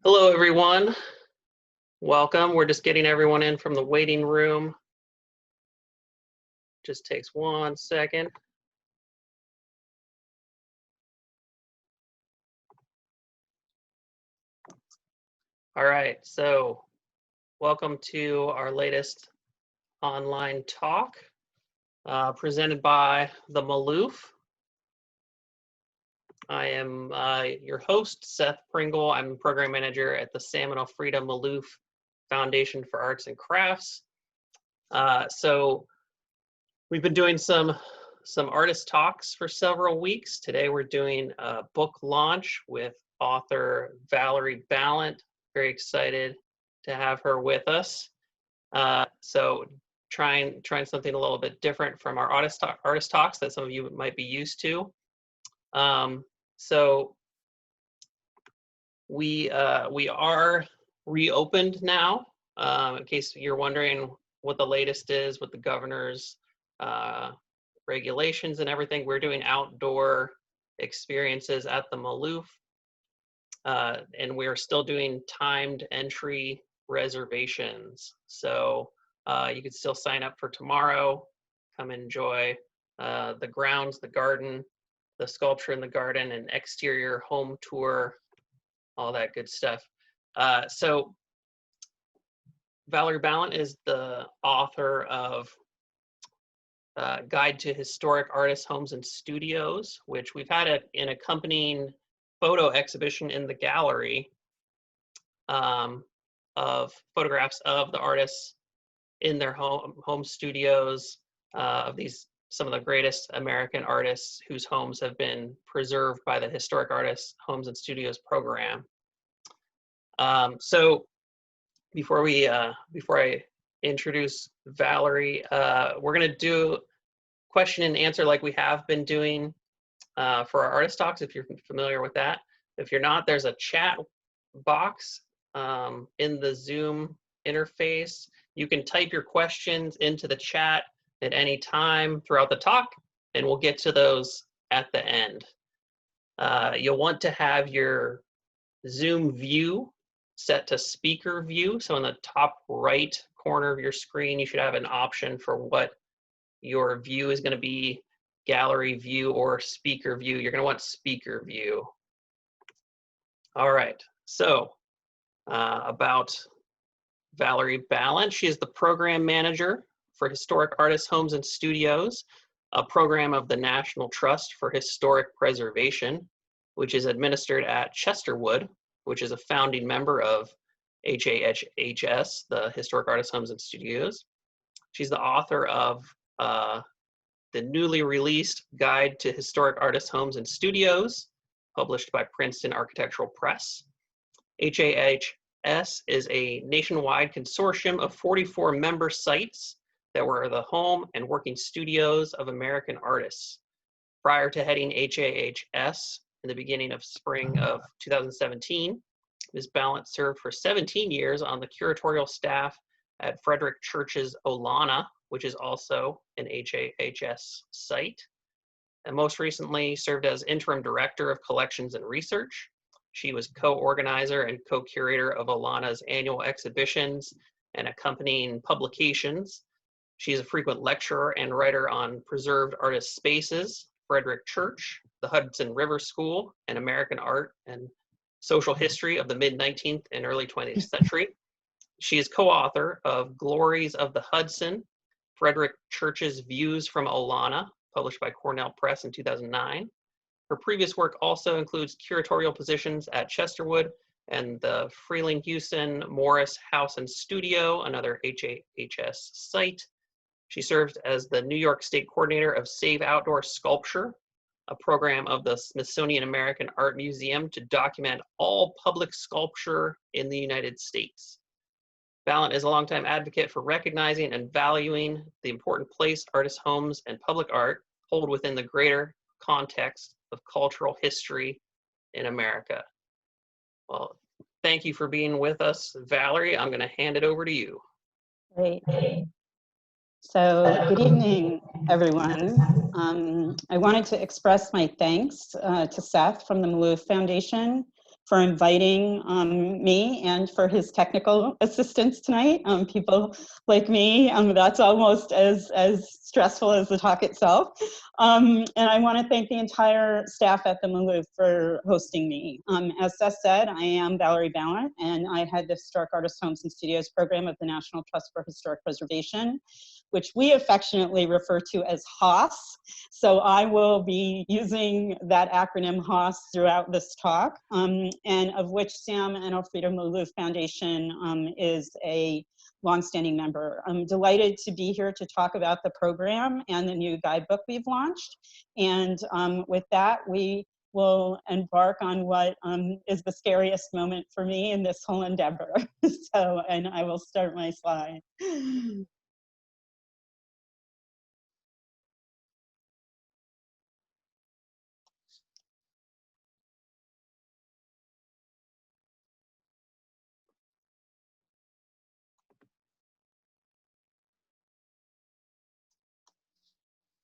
Hello, everyone. Welcome. We're just getting everyone in from the waiting room. Just takes 1 second. All right, so welcome to our latest online talk presented by the Maloof. I am your host, Seth Pringle. I'm program manager at the Sam and Alfreda Maloof Foundation for Arts and Crafts. So we've been doing some artist talks for several weeks. Today we're doing a book launch with author Valerie Balint. Very excited to have her with us. So trying something a little bit different from our artist talks that some of you might be used to. So we are reopened now. In case you're wondering what the latest is with the governor's regulations and everything, we're doing outdoor experiences at the Maloof, and we're still doing timed entry reservations. So you can still sign up for tomorrow, come enjoy the grounds, the garden, the sculpture in the garden, and exterior home tour, all that good stuff. So Valerie Balint is the author of Guide to Historic Artists, Homes, and Studios, which we've had an accompanying photo exhibition in the gallery of photographs of the artists in their home studios, of some of the greatest American artists whose homes have been preserved by the Historic Artists, Homes, and Studios program. So before I introduce Valerie, we're going to do question and answer like we have been doing for our artist talks, if you're familiar with that. If you're not, there's a chat box in the Zoom interface. You can type your questions into the chat at any time throughout the talk, and we'll get to those at the end. You'll want to have your Zoom view set to speaker view. So in the top right corner of your screen, you should have an option for what your view is going to be: gallery view or speaker view. You're going to want speaker view. All right, so about Valerie Balint. She is the program manager for Historic Artists, Homes, and Studios, a program of the National Trust for Historic Preservation, which is administered at Chesterwood, which is a founding member of HAHS, the Historic Artists, Homes, and Studios. She's the author of the newly released Guide to Historic Artists, Homes, and Studios, published by Princeton Architectural Press. HAHS is a nationwide consortium of 44 member sites that were the home and working studios of American artists. Prior to heading HAHS in the beginning of spring of 2017, Ms. Balint served for 17 years on the curatorial staff at Frederick Church's Olana, which is also an HAHS site, and most recently served as interim director of collections and research. She was co-organizer and co-curator of Olana's annual exhibitions and accompanying publications. She is a frequent lecturer and writer on preserved artist spaces, Frederick Church, the Hudson River School, and American art and social history of the mid-19th and early 20th century. She is co-author of Glories of the Hudson, Frederick Church's Views from Olana, published by Cornell Press in 2009. Her previous work also includes curatorial positions at Chesterwood and the Freeling-Houston Morris House and Studio, another HAHS site. She served as the New York State Coordinator of Save Outdoor Sculpture, a program of the Smithsonian American Art Museum to document all public sculpture in the United States. Balint is a longtime advocate for recognizing and valuing the important place artists' homes and public art hold within the greater context of cultural history in America. Well, thank you for being with us, Valerie. I'm going to hand it over to you. Great. So good evening, everyone. I wanted to express my thanks to Seth from the Maloof Foundation for inviting me and for his technical assistance tonight. People like me, that's almost as stressful as the talk itself. And I want to thank the entire staff at the Maloof for hosting me. As Seth said, I am Valerie Balint, and I head the Historic Artist Homes and Studios program of the National Trust for Historic Preservation, which we affectionately refer to as HOS. So I will be using that acronym HOS throughout this talk, and of which Sam and Alfreda Maloof Foundation is a longstanding member. I'm delighted to be here to talk about the program and the new guidebook we've launched. And with that, we will embark on what is the scariest moment for me in this whole endeavor. So, and I will start my slide.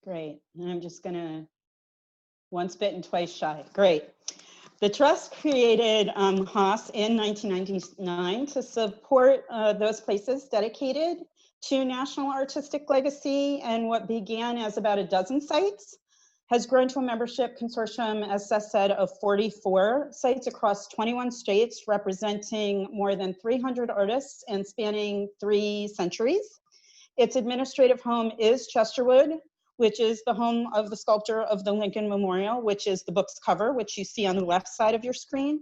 Great, and I'm just gonna, once bitten, twice shy. Great. The Trust created HOS in 1999 to support those places dedicated to national artistic legacy, and what began as about a dozen sites has grown to a membership consortium, as Seth said, of 44 sites across 21 states, representing more than 300 artists and spanning 3 centuries. Its administrative home is Chesterwood, which is the home of the sculptor of the Lincoln Memorial, which is the book's cover, which you see on the left side of your screen.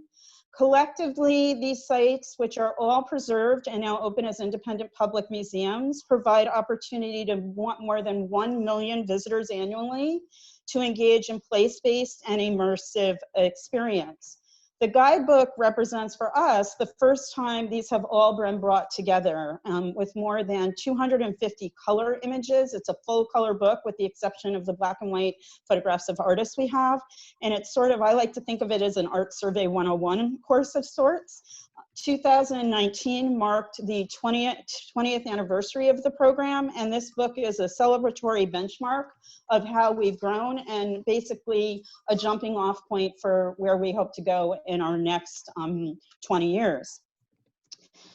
Collectively, these sites, which are all preserved and now open as independent public museums, provide opportunity to more than 1 million visitors annually to engage in place-based and immersive experience. The guidebook represents for us the first time these have all been brought together with more than 250 color images. It's a full color book with the exception of the black and white photographs of artists we have. And it's sort of, I like to think of it as an Art Survey 101 course of sorts. 2019 marked the 20th anniversary of the program, and this book is a celebratory benchmark of how we've grown and basically a jumping off point for where we hope to go in our next 20 years.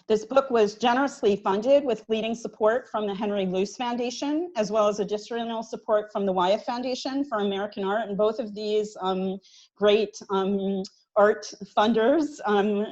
This book was generously funded with leading support from the Henry Luce Foundation, as well as additional support from the Maia Foundation for American Art, and both of these great art funders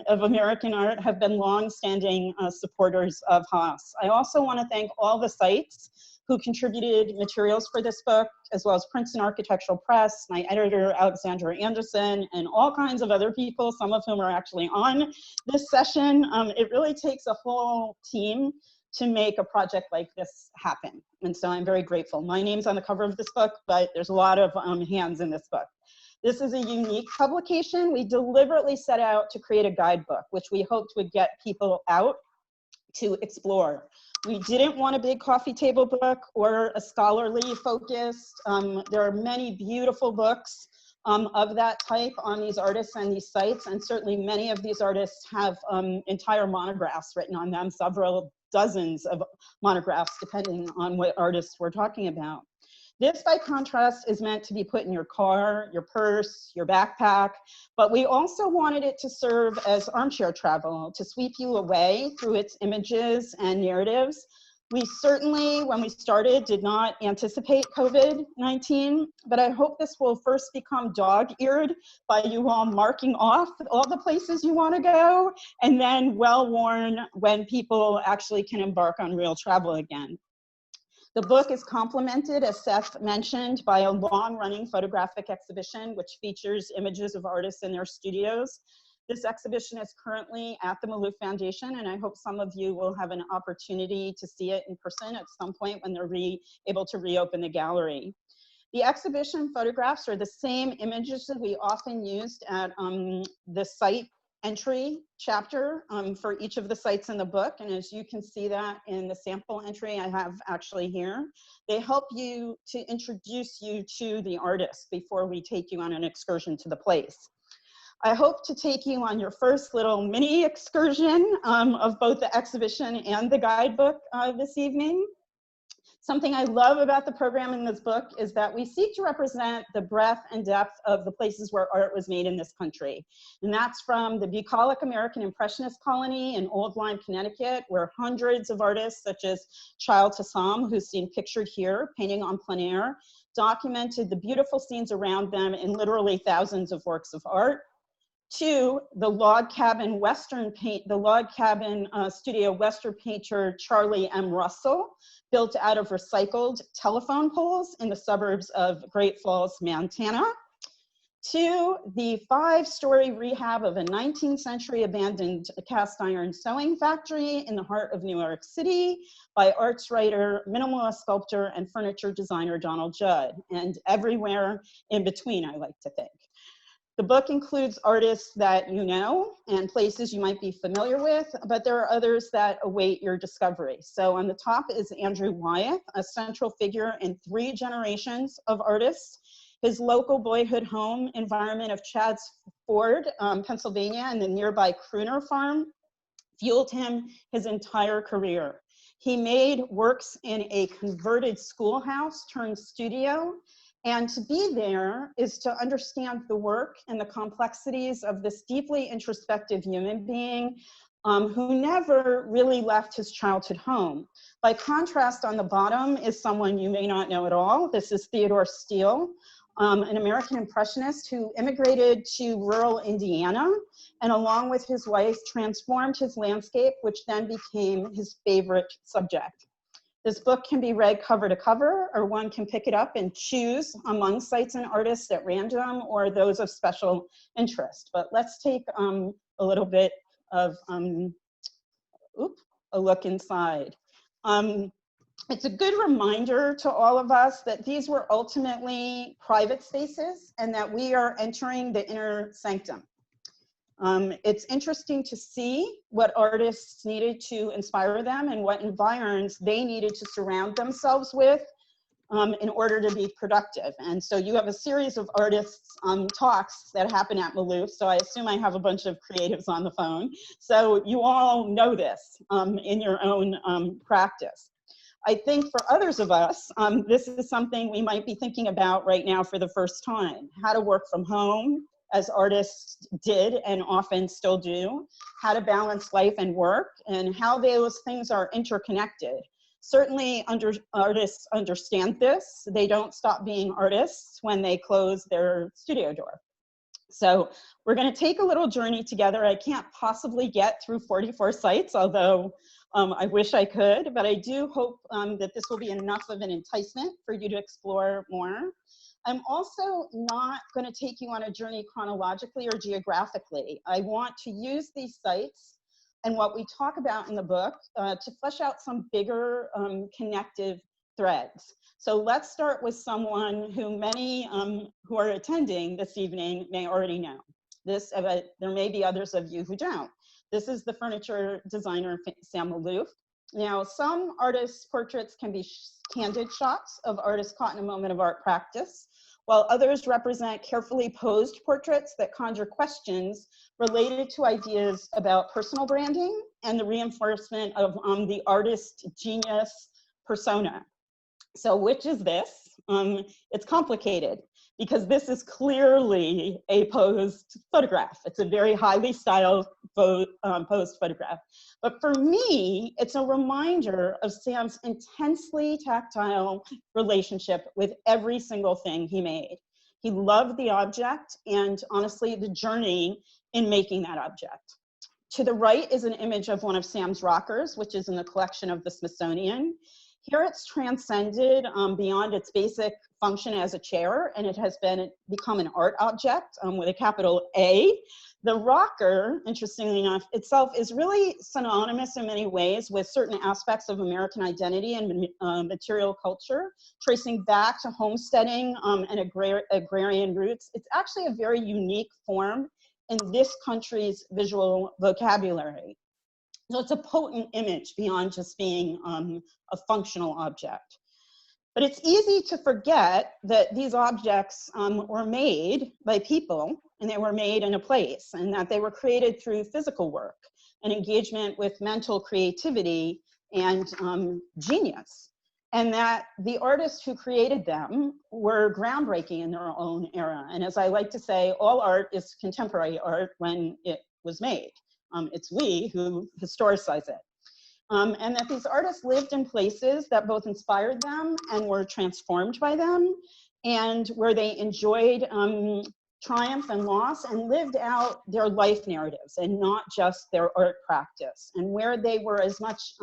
of American art have been long-standing supporters of HOS. I also want to thank all the sites who contributed materials for this book, as well as Princeton Architectural Press, my editor, Alexandra Anderson, and all kinds of other people, some of whom are actually on this session. It really takes a whole team to make a project like this happen. And so I'm very grateful. My name's on the cover of this book, but there's a lot of hands in this book. This is a unique publication. We deliberately set out to create a guidebook, which we hoped would get people out to explore. We didn't want a big coffee table book or a scholarly focused. There are many beautiful books of that type on these artists and these sites, and certainly many of these artists have entire monographs written on them, several dozens of monographs, depending on what artists we're talking about. This, by contrast, is meant to be put in your car, your purse, your backpack, but we also wanted it to serve as armchair travel, to sweep you away through its images and narratives. We certainly, when we started, did not anticipate COVID-19, but I hope this will first become dog-eared by you all marking off all the places you want to go, and then well-worn when people actually can embark on real travel again. The book is complemented, as Seth mentioned, by a long-running photographic exhibition which features images of artists in their studios. This exhibition is currently at the Maloof Foundation, and I hope some of you will have an opportunity to see it in person at some point when they're able to reopen the gallery. The exhibition photographs are the same images that we often used at the site entry chapter for each of the sites in the book, and as you can see that in the sample entry I have actually here, they help you to introduce you to the artist before we take you on an excursion to the place. I hope to take you on your first little mini excursion of both the exhibition and the guidebook this evening. Something I love about the program in this book is that we seek to represent the breadth and depth of the places where art was made in this country. And that's from the bucolic American Impressionist colony in Old Lyme, Connecticut, where hundreds of artists such as Child to Sam, who's seen pictured here, painting on plein air, documented the beautiful scenes around them in literally thousands of works of art. To the log cabin studio Western painter Charlie M. Russell, built out of recycled telephone poles in the suburbs of Great Falls, Montana. To the 5-story rehab of a 19th century abandoned cast iron sewing factory in the heart of New York City by arts writer, minimalist sculptor, and furniture designer Donald Judd, and everywhere in between, I like to think. The book includes artists that you know and places you might be familiar with, but there are others that await your discovery. So on the top is Andrew Wyeth, a central figure in 3 generations of artists. His local boyhood home environment of Chadds Ford, Pennsylvania, and the nearby Krasner farm fueled him his entire career. He made works in a converted schoolhouse turned studio. And to be there is to understand the work and the complexities of this deeply introspective human being who never really left his childhood home. By contrast, on the bottom is someone you may not know at all. This is Theodore Steele, an American Impressionist who immigrated to rural Indiana and along with his wife transformed his landscape, which then became his favorite subject. This book can be read cover to cover, or one can pick it up and choose among sites and artists at random or those of special interest. But let's take a little bit of a look inside. It's a good reminder to all of us that these were ultimately private spaces and that we are entering the inner sanctum. It's interesting to see what artists needed to inspire them and what environs they needed to surround themselves with in order to be productive. And so you have a series of artists talks that happen at Maloof. So I assume I have a bunch of creatives on the phone. So you all know this in your own practice. I think for others of us, this is something we might be thinking about right now for the first time, how to work from home, as artists did and often still do, how to balance life and work, and how those things are interconnected. Certainly artists understand this. They don't stop being artists when they close their studio door. So we're going to take a little journey together. I can't possibly get through 44 sites, although I wish I could, but I do hope that this will be enough of an enticement for you to explore more. I'm also not going to take you on a journey chronologically or geographically. I want to use these sites and what we talk about in the book to flesh out some bigger connective threads. So let's start with someone who many who are attending this evening may already know. There may be others of you who don't. This is the furniture designer, Sam Maloof. Now, some artists' portraits can be candid shots of artists caught in a moment of art practice, while others represent carefully posed portraits that conjure questions related to ideas about personal branding and the reinforcement of the artist genius persona. So which is this? It's complicated because this is clearly a posed photograph. It's a very highly styled posed photograph. But for me, it's a reminder of Sam's intensely tactile relationship with every single thing he made. He loved the object and honestly, the journey in making that object. To the right is an image of one of Sam's rockers, which is in the collection of the Smithsonian. Here it's transcended beyond its basic function as a chair, and it has become an art object with a capital A. The rocker, interestingly enough, itself is really synonymous in many ways with certain aspects of American identity and material culture, tracing back to homesteading and agrarian roots. It's actually a very unique form in this country's visual vocabulary. So it's a potent image beyond just being a functional object. But it's easy to forget that these objects were made by people and they were made in a place and that they were created through physical work and engagement with mental creativity and genius. and that the artists who created them were groundbreaking in their own era. And as I like to say, all art is contemporary art when it was made. It's we who historicize it. And that these artists lived in places that both inspired them and were transformed by them, and where they enjoyed triumph and loss and lived out their life narratives and not just their art practice, and where they were as much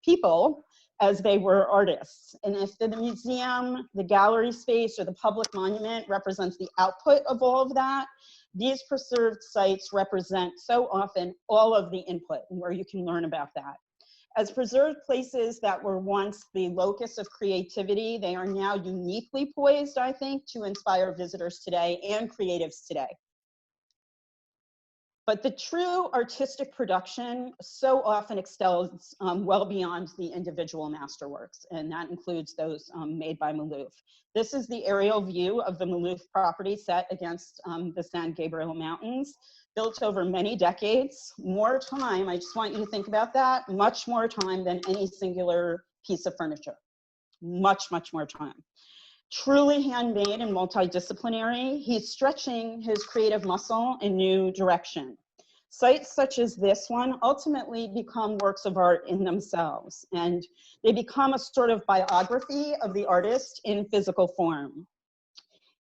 people as they were artists. And if the museum, the gallery space, or the public monument represents the output of all of that, these preserved sites represent so often all of the input and where you can learn about that. As preserved places that were once the locus of creativity, they are now uniquely poised, I think, to inspire visitors today and creatives today. But the true artistic production so often extends well beyond the individual masterworks, and that includes those made by Maloof. This is the aerial view of the Maloof property set against the San Gabriel Mountains, built over many decades. More time, I just want you to think about that, much more time than any singular piece of furniture. Much, much more time. Truly handmade and multidisciplinary, he's stretching his creative muscle in new direction. Sites such as this one ultimately become works of art in themselves, and they become a sort of biography of the artist in physical form.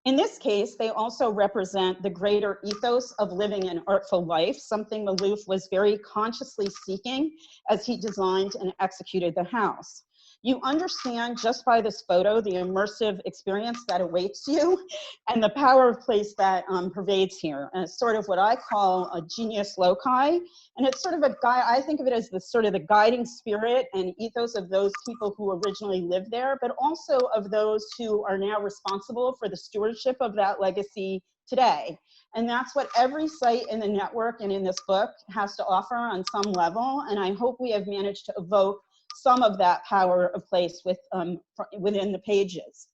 In this case, they also represent the greater ethos of living an artful life, something Maloof was very consciously seeking as he designed and executed the house. You understand just by this photo the immersive experience that awaits you and the power of place that pervades here. And it's sort of what I call a genius loci. And it's sort of a guy, I think of it as the sort of the guiding spirit and ethos of those people who originally lived there, but also of those who are now responsible for the stewardship of that legacy today. And that's what every site in the network and in this book has to offer on some level. And I hope we have managed to evoke some of that power of place within the pages.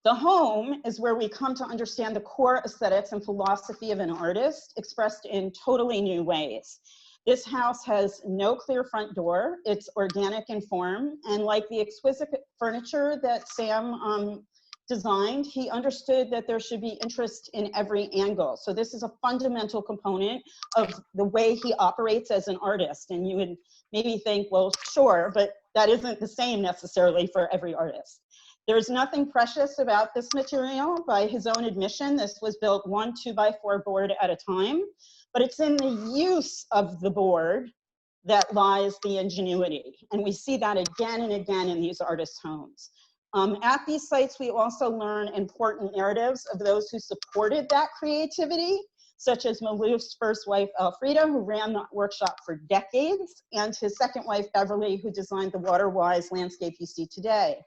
The home is where we come to understand the core aesthetics and philosophy of an artist expressed in totally new ways. This house has no clear front door. It's organic in form, and like the exquisite furniture that Sam designed, he understood that there should be interest in every angle. So this is a fundamental component of the way he operates as an artist. And you would maybe think, well, sure, but that isn't the same necessarily for every artist. There's nothing precious about this material. By his own admission, this was built 1 2x4 board at a time, but it's in the use of the board that lies the ingenuity. And we see that again and again in these artists' homes. At these sites, we also learn important narratives of those who supported that creativity, such as Maloof's first wife, Alfreda, who ran the workshop for decades, and his second wife, Beverly, who designed the water-wise landscape you see today.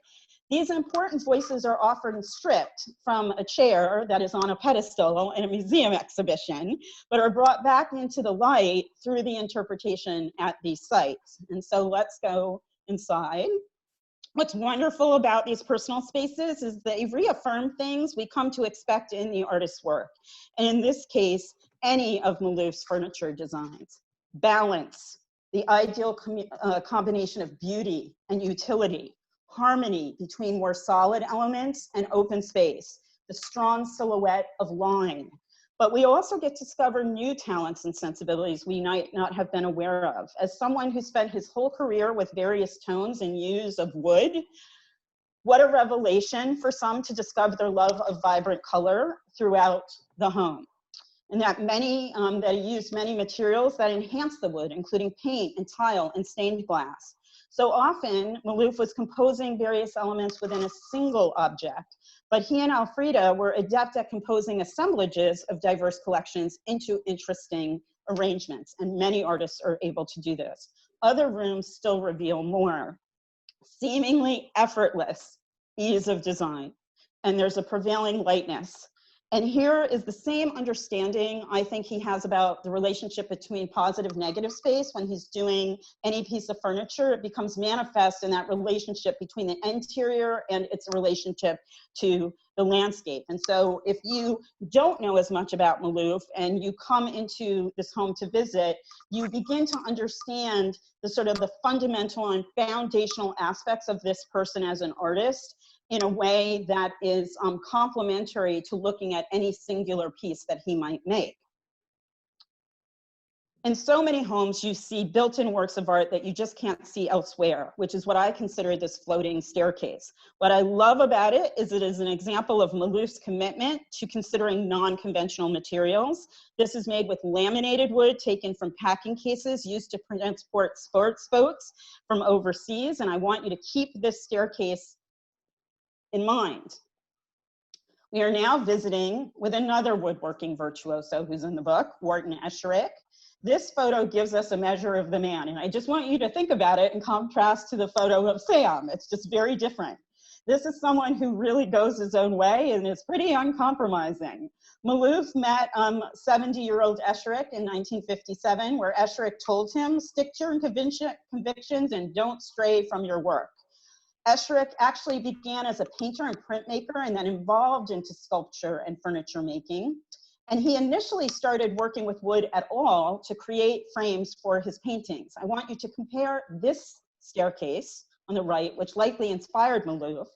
These important voices are often stripped from a chair that is on a pedestal in a museum exhibition, but are brought back into the light through the interpretation at these sites. And so let's go inside. What's wonderful about these personal spaces is they reaffirm things we come to expect in the artist's work. And in this case, any of Maloof's furniture designs. Balance, the ideal combination of beauty and utility, harmony between more solid elements and open space, the strong silhouette of line. But we also get to discover new talents and sensibilities we might not have been aware of. As someone who spent his whole career with various tones and hues of wood, what a revelation for some to discover their love of vibrant color throughout the home. And that he used many materials that enhance the wood, including paint and tile and stained glass. So often, Maloof was composing various elements within a single object, but he and Alfreda were adept at composing assemblages of diverse collections into interesting arrangements, and many artists are able to do this. Other rooms still reveal more. Seemingly effortless ease of design, and there's a prevailing lightness. And here is the same understanding I think he has about the relationship between positive, negative space. When he's doing any piece of furniture, it becomes manifest in that relationship between the interior and its relationship to the landscape. And so if you don't know as much about Maloof and you come into this home to visit, you begin to understand the sort of the fundamental and foundational aspects of this person as an artist in a way that is complementary to looking at any singular piece that he might make. In so many homes, you see built-in works of art that you just can't see elsewhere, which is what I consider this floating staircase. What I love about it is an example of Maloof's commitment to considering non-conventional materials. This is made with laminated wood taken from packing cases used to transport sports boats from overseas, and I want you to keep this staircase in mind. We are now visiting with another woodworking virtuoso who's in the book, Wharton Esherick. This photo gives us a measure of the man, and I just want you to think about it in contrast to the photo of Sam. It's just very different. This is someone who really goes his own way and is pretty uncompromising. Maloof met 70-year-old Esherick in 1957, where Esherick told him, stick to your convictions and don't stray from your work. Esherick actually began as a painter and printmaker and then evolved into sculpture and furniture making. And he initially started working with wood at all to create frames for his paintings. I want you to compare this staircase on the right, which likely inspired Maloof.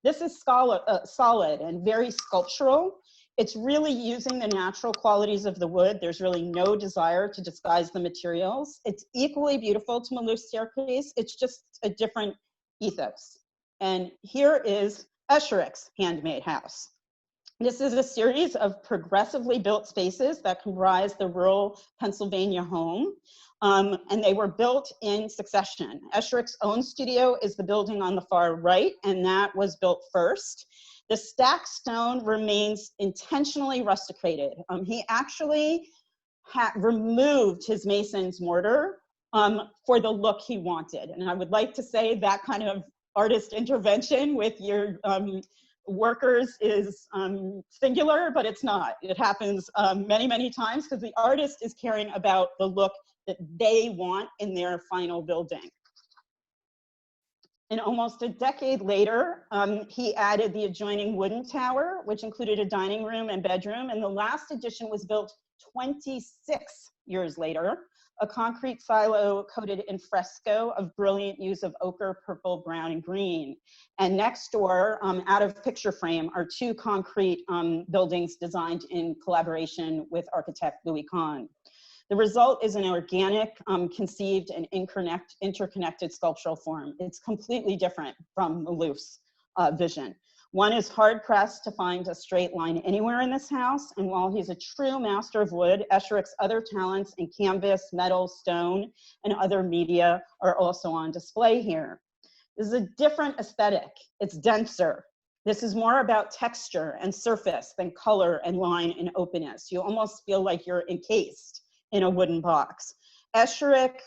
This is solid and very sculptural. It's really using the natural qualities of the wood. There's really no desire to disguise the materials. It's equally beautiful to Maloof's staircase. It's just a different ethos. And here is Esherick's handmade house. This is a series of progressively built spaces that comprise the rural Pennsylvania home, and they were built in succession. Esherick's own studio is the building on the far right, and that was built first. The stacked stone remains intentionally rusticated. He actually removed his mason's mortar for the look he wanted. And I would like to say that kind of artist intervention with your workers is singular, but it's not. It happens many, many times because the artist is caring about the look that they want in their final building. And almost a decade later, he added the adjoining wooden tower, which included a dining room and bedroom. And the last addition was built 26 years later, a concrete silo coated in fresco of brilliant use of ochre, purple, brown, and green. And next door, out of picture frame, are two concrete buildings designed in collaboration with architect Louis Kahn. The result is an organic, conceived, and interconnected sculptural form. It's completely different from Maloof's vision. One is hard-pressed to find a straight line anywhere in this house, and while he's a true master of wood, Esherick's other talents in canvas, metal, stone, and other media are also on display here. This is a different aesthetic. It's denser. This is more about texture and surface than color and line and openness. You almost feel like you're encased in a wooden box. Esherick,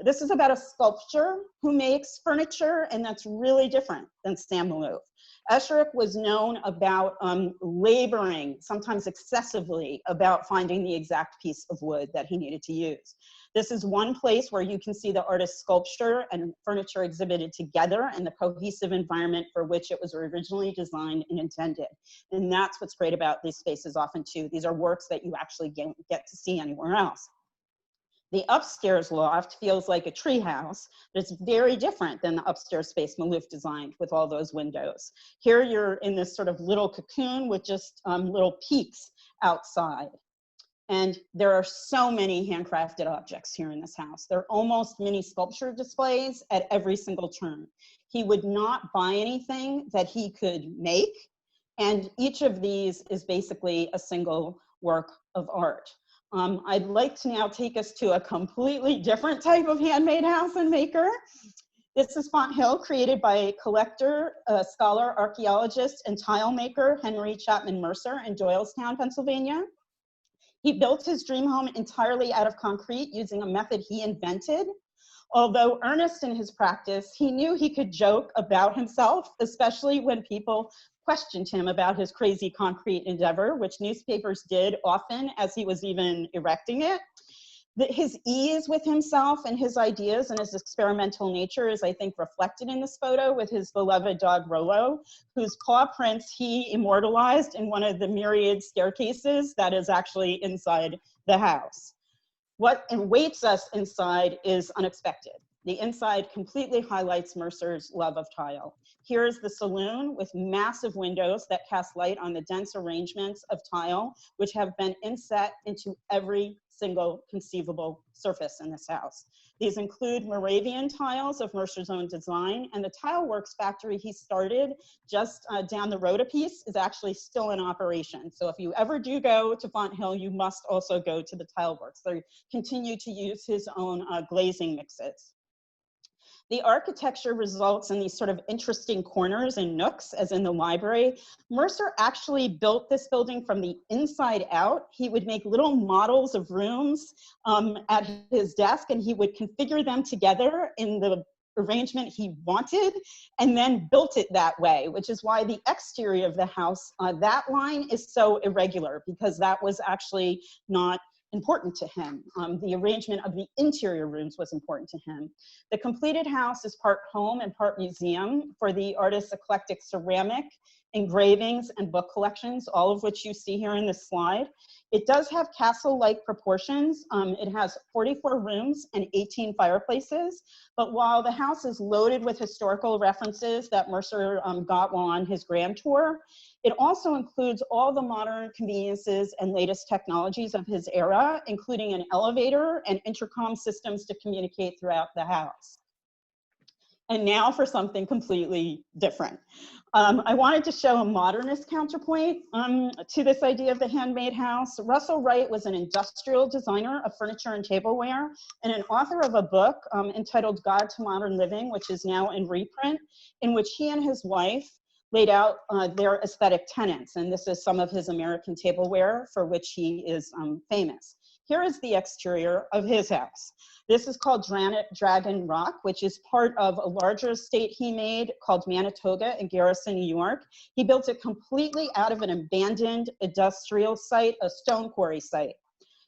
this is about a sculptor who makes furniture, and that's really different than Sam Maloof. Esherick was known about laboring, sometimes excessively, about finding the exact piece of wood that he needed to use. This is one place where you can see the artist's sculpture and furniture exhibited together and the cohesive environment for which it was originally designed and intended. And that's what's great about these spaces often too. These are works that you actually get to see anywhere else. The upstairs loft feels like a tree house, but it's very different than the upstairs space Maloof designed with all those windows. Here you're in this sort of little cocoon with just little peaks outside. And there are so many handcrafted objects here in this house. They're almost mini sculpture displays at every single turn. He would not buy anything that he could make, and each of these is basically a single work of art. I'd like to now take us to a completely different type of handmade house and maker. This is Font Hill, created by collector, scholar, archaeologist, and tile maker Henry Chapman Mercer in Doylestown, Pennsylvania. He built his dream home entirely out of concrete using a method he invented. Although earnest in his practice, he knew he could joke about himself, especially when people questioned him about his crazy concrete endeavor, which newspapers did often as he was even erecting it. His ease with himself and his ideas and his experimental nature is, I think, reflected in this photo with his beloved dog Rolo, whose paw prints he immortalized in one of the myriad staircases that is actually inside the house. What awaits us inside is unexpected. The inside completely highlights Mercer's love of tile. Here is the saloon with massive windows that cast light on the dense arrangements of tile, which have been inset into every single conceivable surface in this house. These include Moravian tiles of Mercer's own design, and the tile works factory he started just down the road a piece is actually still in operation. So if you ever do go to Fonthill, you must also go to the tile works. They continue to use his own glazing mixes. The architecture results in these sort of interesting corners and nooks, as in the library. Mercer actually built this building from the inside out. He would make little models of rooms at his desk, and he would configure them together in the arrangement he wanted, and then built it that way, which is why the exterior of the house, that line is so irregular, because that was actually not important to him. The arrangement of the interior rooms was important to him. The completed house is part home and part museum for the artist's eclectic ceramic, engravings, and book collections, all of which you see here in this slide. It does have castle-like proportions. It has 44 rooms and 18 fireplaces, but while the house is loaded with historical references that Mercer got while on his grand tour, it also includes all the modern conveniences and latest technologies of his era, including an elevator and intercom systems to communicate throughout the house. And now for something completely different. I wanted to show a modernist counterpoint to this idea of the handmade house. Russell Wright was an industrial designer of furniture and tableware and an author of a book entitled Guide to Modern Living, which is now in reprint, in which he and his wife laid out their aesthetic tenets. And this is some of his American tableware for which he is famous. Here is the exterior of his house. This is called Dragon Rock, which is part of a larger estate he made called Manitoga in Garrison, New York. He built it completely out of an abandoned industrial site, a stone quarry site.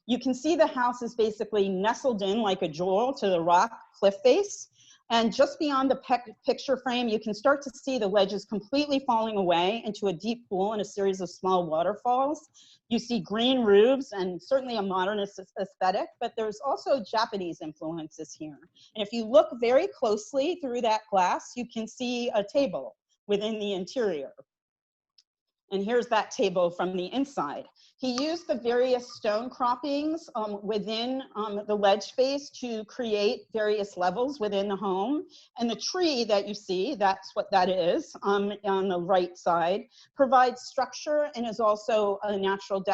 You can see the house is basically nestled in like a jewel to the rock cliff face. And just beyond the picture frame, you can start to see the ledges completely falling away into a deep pool and a series of small waterfalls. You see green roofs and certainly a modernist aesthetic, but there's also Japanese influences here. And if you look very closely through that glass, you can see a table within the interior. And here's that table from the inside. He used the various stone croppings within the ledge face to create various levels within the home. And the tree that you see, that's what that is on the right side, provides structure and is also a natural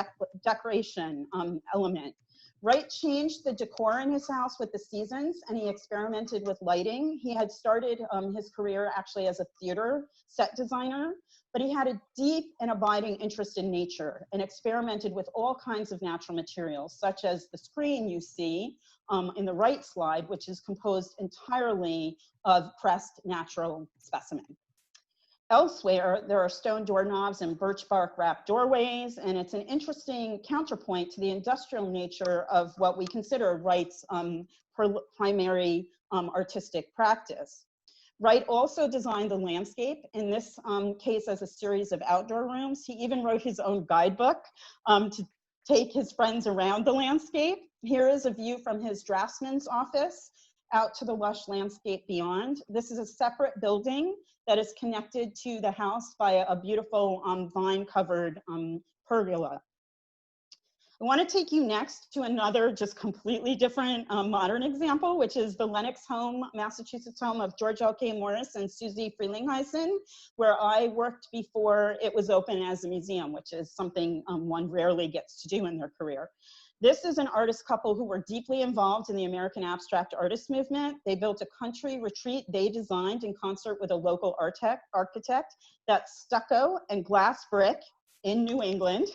decoration element. Wright changed the decor in his house with the seasons, and he experimented with lighting. He had started his career actually as a theater set designer, but he had a deep and abiding interest in nature and experimented with all kinds of natural materials, such as the screen you see in the right slide, which is composed entirely of pressed natural specimen. Elsewhere, there are stone doorknobs and birch bark wrapped doorways, and it's an interesting counterpoint to the industrial nature of what we consider Wright's primary artistic practice. Wright also designed the landscape, in this case as a series of outdoor rooms. He even wrote his own guidebook to take his friends around the landscape. Here is a view from his draftsman's office out to the lush landscape beyond. This is a separate building that is connected to the house by a beautiful vine-covered pergola. I want to take you next to another just completely different modern example, which is the Lenox home, Massachusetts home of George L.K. Morris and Susie Frelinghuysen, where I worked before it was open as a museum, which is something one rarely gets to do in their career. This is an artist couple who were deeply involved in the American abstract artist movement. They built a country retreat they designed in concert with a local architect that's stucco and glass brick in New England,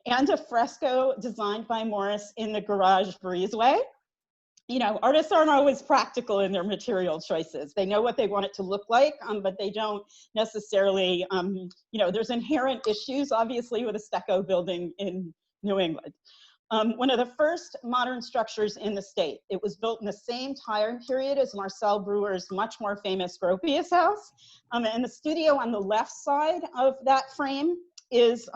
and a fresco designed by Morris in the garage breezeway. you know, artists aren't always practical in their material choices. They know what they want it to look like, but they don't necessarily, you know, there's inherent issues, obviously, with a stucco building in New England. One of the first modern structures in the state. It was built in the same time period as Marcel Breuer's much more famous Gropius house. And the studio on the left side of that frame is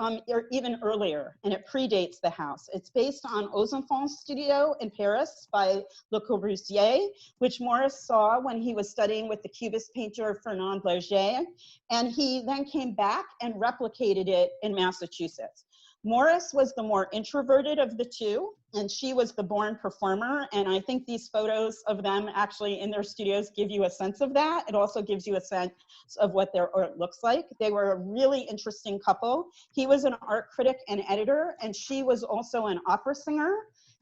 even earlier, and it predates the house. It's based on Aux Enfants studio in Paris by Le Corbusier, which Morris saw when he was studying with the Cubist painter Fernand Léger, and he then came back and replicated it in Massachusetts. Morris was the more introverted of the two, and she was the born performer. And I think these photos of them actually in their studios give you a sense of that. It also gives you a sense of what their art looks like. They were a really interesting couple. He was an art critic and editor, and she was also an opera singer.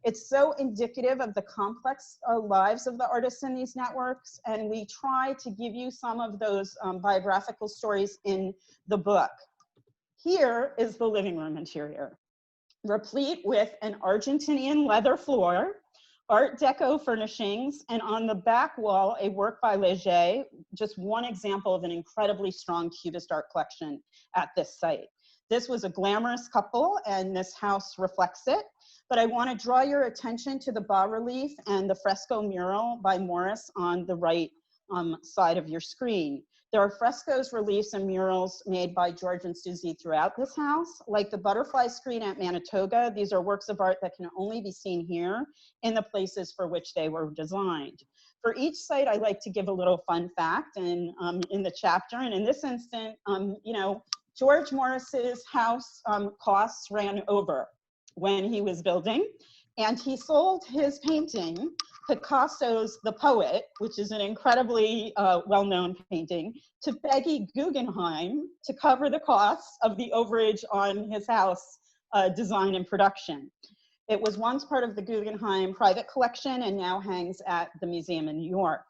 It's so indicative of the complex lives of the artists in these networks. And we try to give you some of those biographical stories in the book. Here is the living room interior, replete with an Argentinian leather floor, Art Deco furnishings, and on the back wall, a work by Léger, just one example of an incredibly strong Cubist art collection at this site. This was a glamorous couple, and this house reflects it. But I want to draw your attention to the bas-relief and the fresco mural by Morris on the right side of your screen. There are frescoes, reliefs, and murals made by George and Susie throughout this house. Like the butterfly screen at Manitoga, these are works of art that can only be seen here in the places for which they were designed. For each site, I like to give a little fun fact in the chapter. And in this instant, you know, George Morris's house costs ran over when he was building, and he sold his painting, Picasso's The Poet, which is an incredibly well-known painting, to Peggy Guggenheim to cover the costs of the overage on his house design and production. It was once part of the Guggenheim private collection and now hangs at the museum in New York.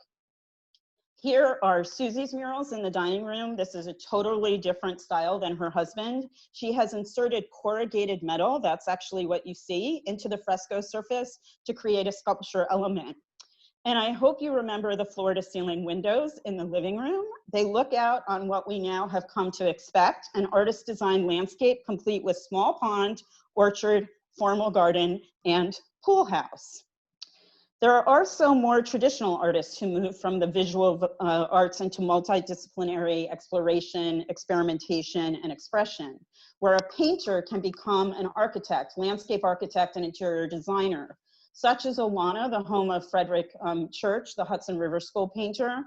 Here are Susie's murals in the dining room. This is a totally different style than her husband. She has inserted corrugated metal, that's actually what you see, into the fresco surface to create a sculpture element. And I hope you remember the floor-to-ceiling windows in the living room. They look out on what we now have come to expect, an artist-designed landscape complete with small pond, orchard, formal garden, and pool house. There are also more traditional artists who move from the visual arts into multidisciplinary exploration, experimentation, and expression, where a painter can become an architect, landscape architect, and interior designer. Such as Owana, the home of Frederick Church, the Hudson River School painter.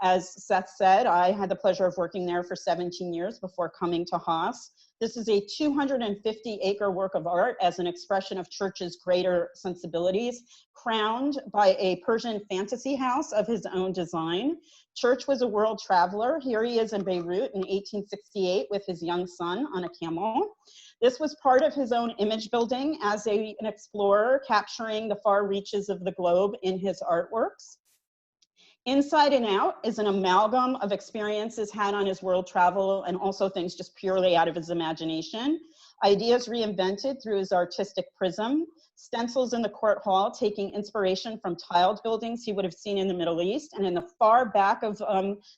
As Seth said, I had the pleasure of working there for 17 years before coming to Haas. This is a 250-acre work of art as an expression of Church's greater sensibilities, crowned by a Persian fantasy house of his own design. Church was a world traveler. Here he is in Beirut in 1868 with his young son on a camel. This was part of his own image building as an explorer, capturing the far reaches of the globe in his artworks. Inside and Out is an amalgam of experiences had on his world travel and also things just purely out of his imagination. Ideas reinvented through his artistic prism. Stencils in the court hall taking inspiration from tiled buildings he would have seen in the Middle East. And in the far back of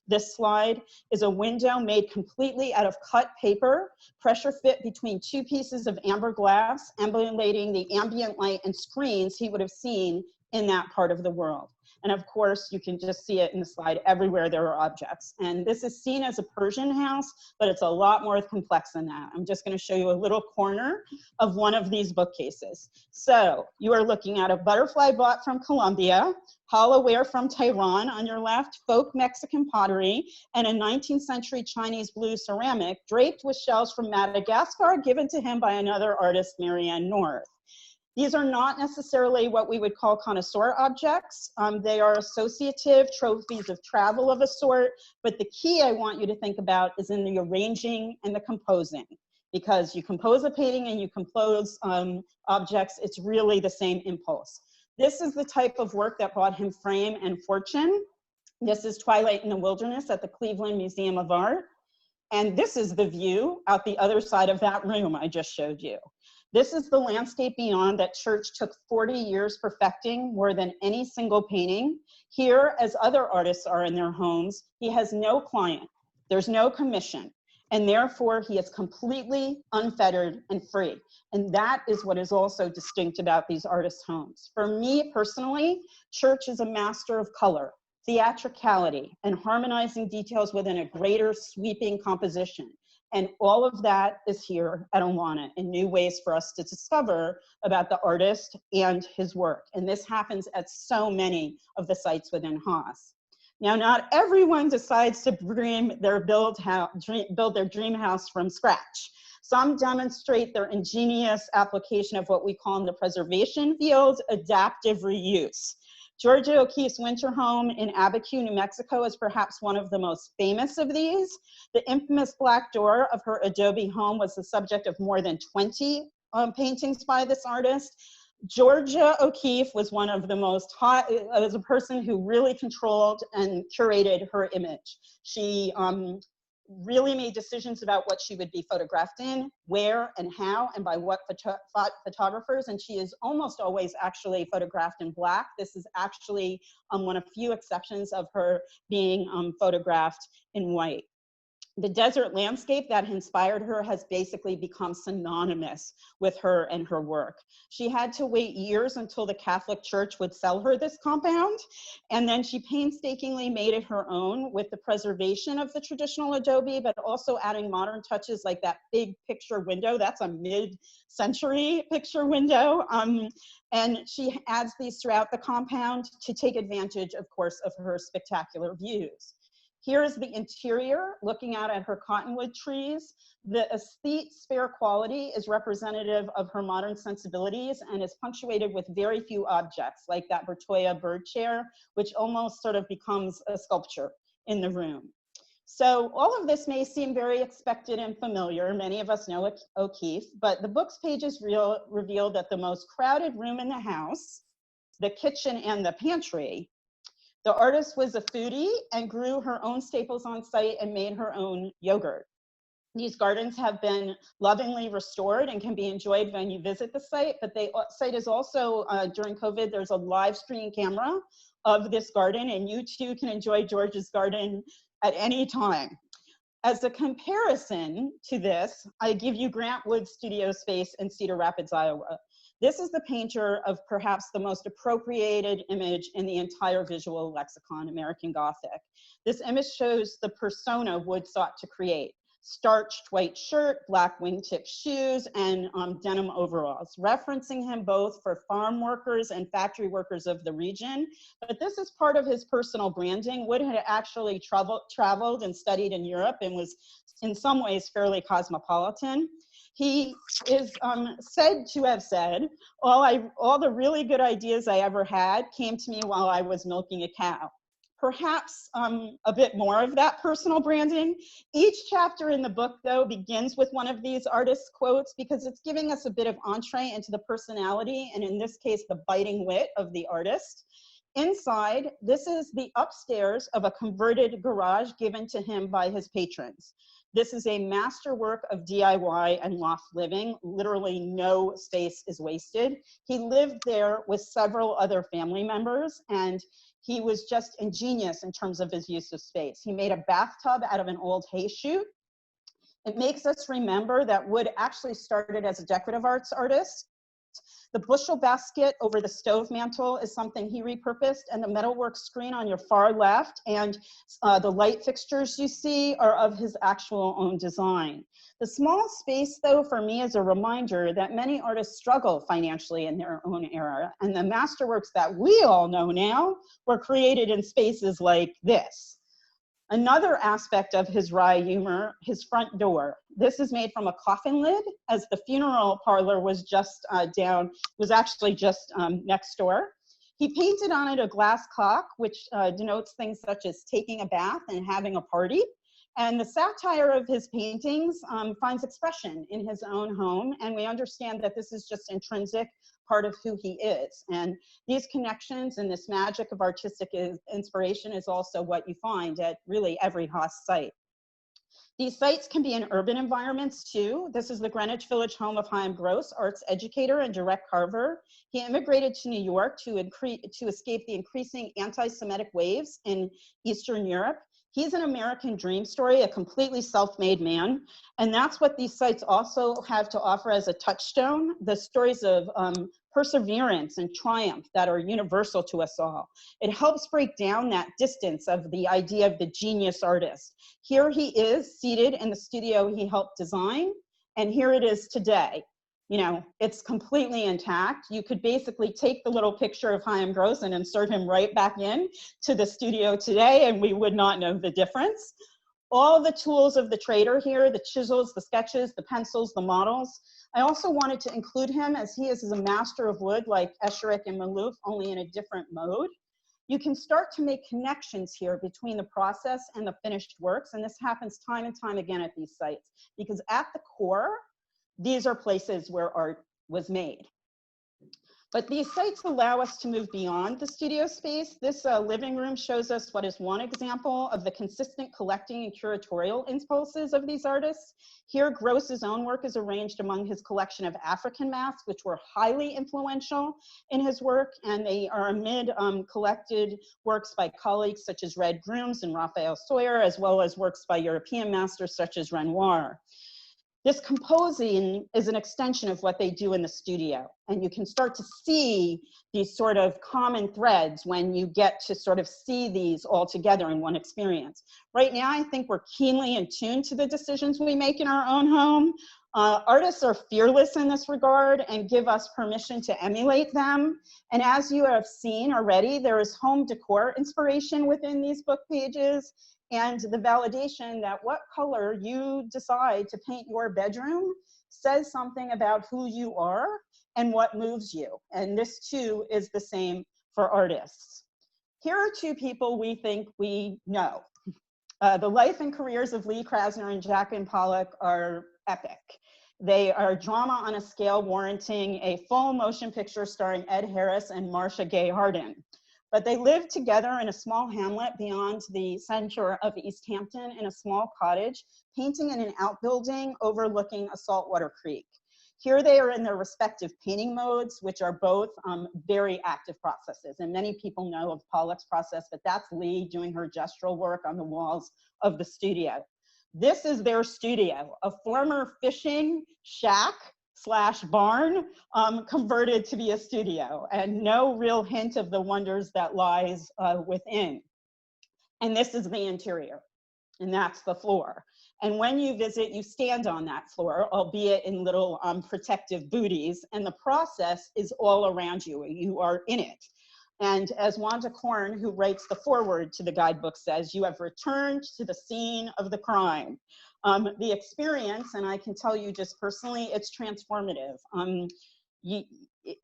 this slide is a window made completely out of cut paper, pressure fit between two pieces of amber glass, emulating the ambient light and screens he would have seen in that part of the world. And of course, you can just see it in the slide. Everywhere there are objects. And this is seen as a Persian house, but it's a lot more complex than that. I'm just going to show you a little corner of one of these bookcases. So you are looking at a butterfly bought from Colombia, hollowware from Tehran on your left, folk Mexican pottery, and a 19th century Chinese blue ceramic draped with shells from Madagascar given to him by another artist, Marianne North. These are not necessarily what we would call connoisseur objects. They are associative trophies of travel of a sort, but the key I want you to think about is in the arranging and the composing, because you compose a painting and you compose objects, it's really the same impulse. This is the type of work that brought him fame and fortune. This is Twilight in the Wilderness at the Cleveland Museum of Art. And this is the view out the other side of that room I just showed you. This is the landscape beyond that Church took 40 years perfecting, more than any single painting. Here, as other artists are in their homes, he has no client, there's no commission, and therefore he is completely unfettered and free. And that is what is also distinct about these artists' homes. For me personally, Church is a master of color, theatricality, and harmonizing details within a greater sweeping composition. And all of that is here at Awana in new ways for us to discover about the artist and his work. And this happens at so many of the sites within Haas. Now, not everyone decides to build their dream house from scratch. Some demonstrate their ingenious application of what we call in the preservation field, adaptive reuse. Georgia O'Keeffe's winter home in Abiquiu, New Mexico is perhaps one of the most famous of these. The infamous black door of her adobe home was the subject of more than 20 paintings by this artist. Georgia O'Keeffe was one of the most hot, as a person who really controlled and curated her image. She really made decisions about what she would be photographed in, where and how, and by what photographers, and she is almost always actually photographed in black. This is actually one of few exceptions of her being photographed in white. The desert landscape that inspired her has basically become synonymous with her and her work. She had to wait years until the Catholic Church would sell her this compound, and then she painstakingly made it her own with the preservation of the traditional adobe, but also adding modern touches like that big picture window. That's a mid-century picture window. And she adds these throughout the compound to take advantage, of course, of her spectacular views. Here is the interior, looking out at her cottonwood trees. The aesthete spare quality is representative of her modern sensibilities and is punctuated with very few objects, like that Bertoia bird chair, which almost sort of becomes a sculpture in the room. So all of this may seem very expected and familiar. Many of us know O'Keeffe, but the book's pages reveal that the most crowded room in the house, the kitchen and the pantry, the artist was a foodie and grew her own staples on site and made her own yogurt. These gardens have been lovingly restored and can be enjoyed when you visit the site, but the site is also, during COVID, there's a live stream camera of this garden, and you too can enjoy George's garden at any time. As a comparison to this, I give you Grant Wood's studio space in Cedar Rapids, Iowa. This is the painter of perhaps the most appropriated image in the entire visual lexicon, American Gothic. This image shows the persona Wood sought to create: starched white shirt, black wingtip shoes, and denim overalls, referencing him both for farm workers and factory workers of the region. But this is part of his personal branding. Wood had actually traveled and studied in Europe and was in some ways fairly cosmopolitan. He is said to have said, all the really good ideas I ever had came to me while I was milking a cow. Perhaps a bit more of that personal branding. Each chapter in the book, though, begins with one of these artist quotes because it's giving us a bit of entree into the personality, and in this case, the biting wit of the artist. Inside, this is the upstairs of a converted garage given to him by his patrons. This is a masterwork of DIY and loft living. Literally no space is wasted. He lived there with several other family members, and he was just ingenious in terms of his use of space. He made a bathtub out of an old hay chute. It makes us remember that Wood actually started as a decorative arts artist. The bushel basket over the stove mantle is something he repurposed, and the metalwork screen on your far left and the light fixtures you see are of his actual own design. The small space, though, for me is a reminder that many artists struggle financially in their own era, and the masterworks that we all know now were created in spaces like this. Another aspect of his wry humor, his front door. This is made from a coffin lid, as the funeral parlor was just actually just next door. He painted on it a glass clock, which denotes things such as taking a bath and having a party. And the satire of his paintings finds expression in his own home, and we understand that this is just intrinsic part of who he is. And these connections and this magic of artistic inspiration is also what you find at really every Haas site. These sites can be in urban environments too. This is the Greenwich Village home of Chaim Gross, arts educator and direct carver. He immigrated to New York to escape the increasing anti-Semitic waves in Eastern Europe. He's an American dream story, a completely self-made man. And that's what these sites also have to offer as a touchstone, the stories of perseverance and triumph that are universal to us all. It helps break down that distance of the idea of the genius artist. Here he is seated in the studio he helped design, and here it is today. You know, it's completely intact. You could basically take the little picture of Chaim Gross and insert him right back in to the studio today, and we would not know the difference. All the tools of the trade are here, the chisels, the sketches, the pencils, the models. I also wanted to include him as he is a master of wood like Usher and Maloof, only in a different mode. You can start to make connections here between the process and the finished works, and this happens time and time again at these sites, because at the core, these are places where art was made. But these sites allow us to move beyond the studio space. This living room shows us what is one example of the consistent collecting and curatorial impulses of these artists. Here, Gross's own work is arranged among his collection of African masks, which were highly influential in his work, and they are amid collected works by colleagues such as Red Grooms and Raphael Sawyer, as well as works by European masters such as Renoir. This composing is an extension of what they do in the studio. And you can start to see these sort of common threads when you get to sort of see these all together in one experience. Right now, I think we're keenly in tune to the decisions we make in our own home. Artists are fearless in this regard and give us permission to emulate them. And as you have seen already, there is home decor inspiration within these book pages, and the validation that what color you decide to paint your bedroom says something about who you are and what moves you. And this too is the same for artists. Here are two people we think we know. The life and careers of Lee Krasner and Jacqueline Pollock are epic. They are drama on a scale warranting a full motion picture starring Ed Harris and Marcia Gay Harden. But they lived together in a small hamlet beyond the center of East Hampton in a small cottage, painting in an outbuilding overlooking a saltwater creek. Here they are in their respective painting modes, which are both very active processes. And many people know of Pollock's process, but that's Lee doing her gestural work on the walls of the studio. This is their studio, a former fishing shack / barn converted to be a studio, and no real hint of the wonders that lies within. And this is the interior, and that's the floor. And when you visit, you stand on that floor, albeit in little protective booties, and the process is all around you. You are in it. And as Wanda Korn, who writes the foreword to the guidebook, says, you have returned to the scene of the crime. The experience, and I can tell you just personally, it's transformative.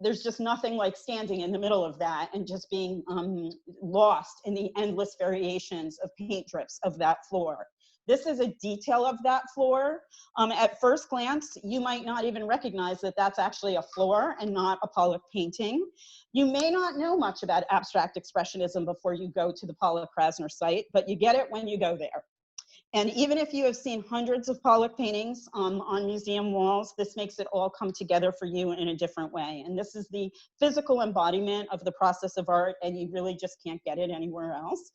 There's just nothing like standing in the middle of that and just being lost in the endless variations of paint drips of that floor. This is a detail of that floor. At first glance, you might not even recognize that that's actually a floor and not a Pollock painting. You may not know much about abstract expressionism before you go to the Pollock Krasner site, but you get it when you go there. And even if you have seen hundreds of Pollock paintings on museum walls, this makes it all come together for you in a different way. And this is the physical embodiment of the process of art, and you really just can't get it anywhere else.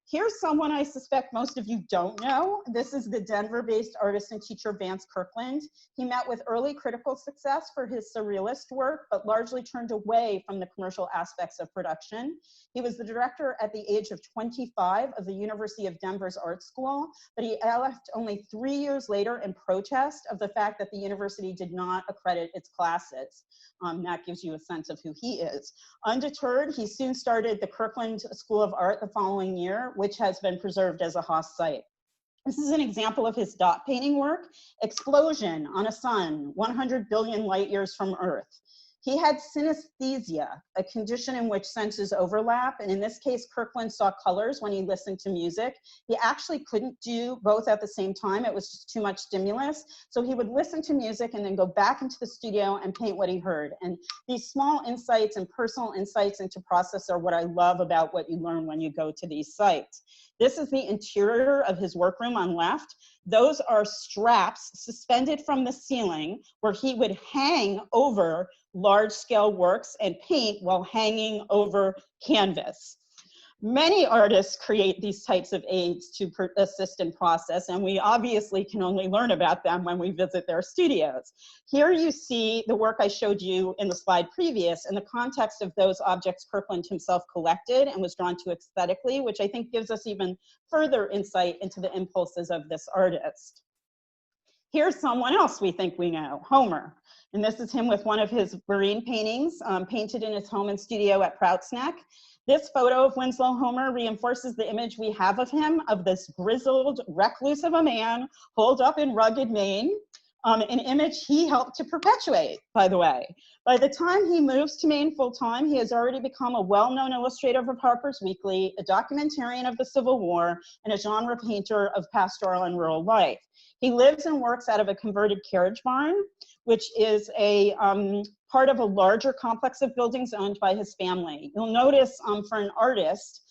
Here's someone I suspect most of you don't know. This is the Denver-based artist and teacher Vance Kirkland. He met with early critical success for his surrealist work, but largely turned away from the commercial aspects of production. He was the director at the age of 25 of the University of Denver's art school, but he left only 3 years later in protest of the fact that the university did not accredit its classes. That gives you a sense of who he is. Undeterred, he soon started the Kirkland School of Art the following year, which has been preserved as a Haas site. This is an example of his dot painting work, Explosion on a Sun, 100 billion light years from Earth. He had synesthesia, a condition in which senses overlap. And in this case, Kirkland saw colors when he listened to music. He actually couldn't do both at the same time. It was just too much stimulus. So he would listen to music and then go back into the studio and paint what he heard. And these small insights and personal insights into process are what I love about what you learn when you go to these sites. This is the interior of his workroom on left. Those are straps suspended from the ceiling where he would hang over large-scale works and paint while hanging over canvas. Many artists create these types of aids to assist in process, and we obviously can only learn about them when we visit their studios. Here you see the work I showed you in the slide previous in the context of those objects Kirkland himself collected and was drawn to aesthetically, which I think gives us even further insight into the impulses of this artist. Here's someone else we think we know, Homer. And this is him with one of his marine paintings painted in his home and studio at Prout's Neck. This photo of Winslow Homer reinforces the image we have of him, of this grizzled recluse of a man holed up in rugged Maine, an image he helped to perpetuate, by the way. By the time he moves to Maine full-time, he has already become a well-known illustrator of Harper's Weekly, a documentarian of the Civil War, and a genre painter of pastoral and rural life. He lives and works out of a converted carriage barn, which is a part of a larger complex of buildings owned by his family. You'll notice for an artist,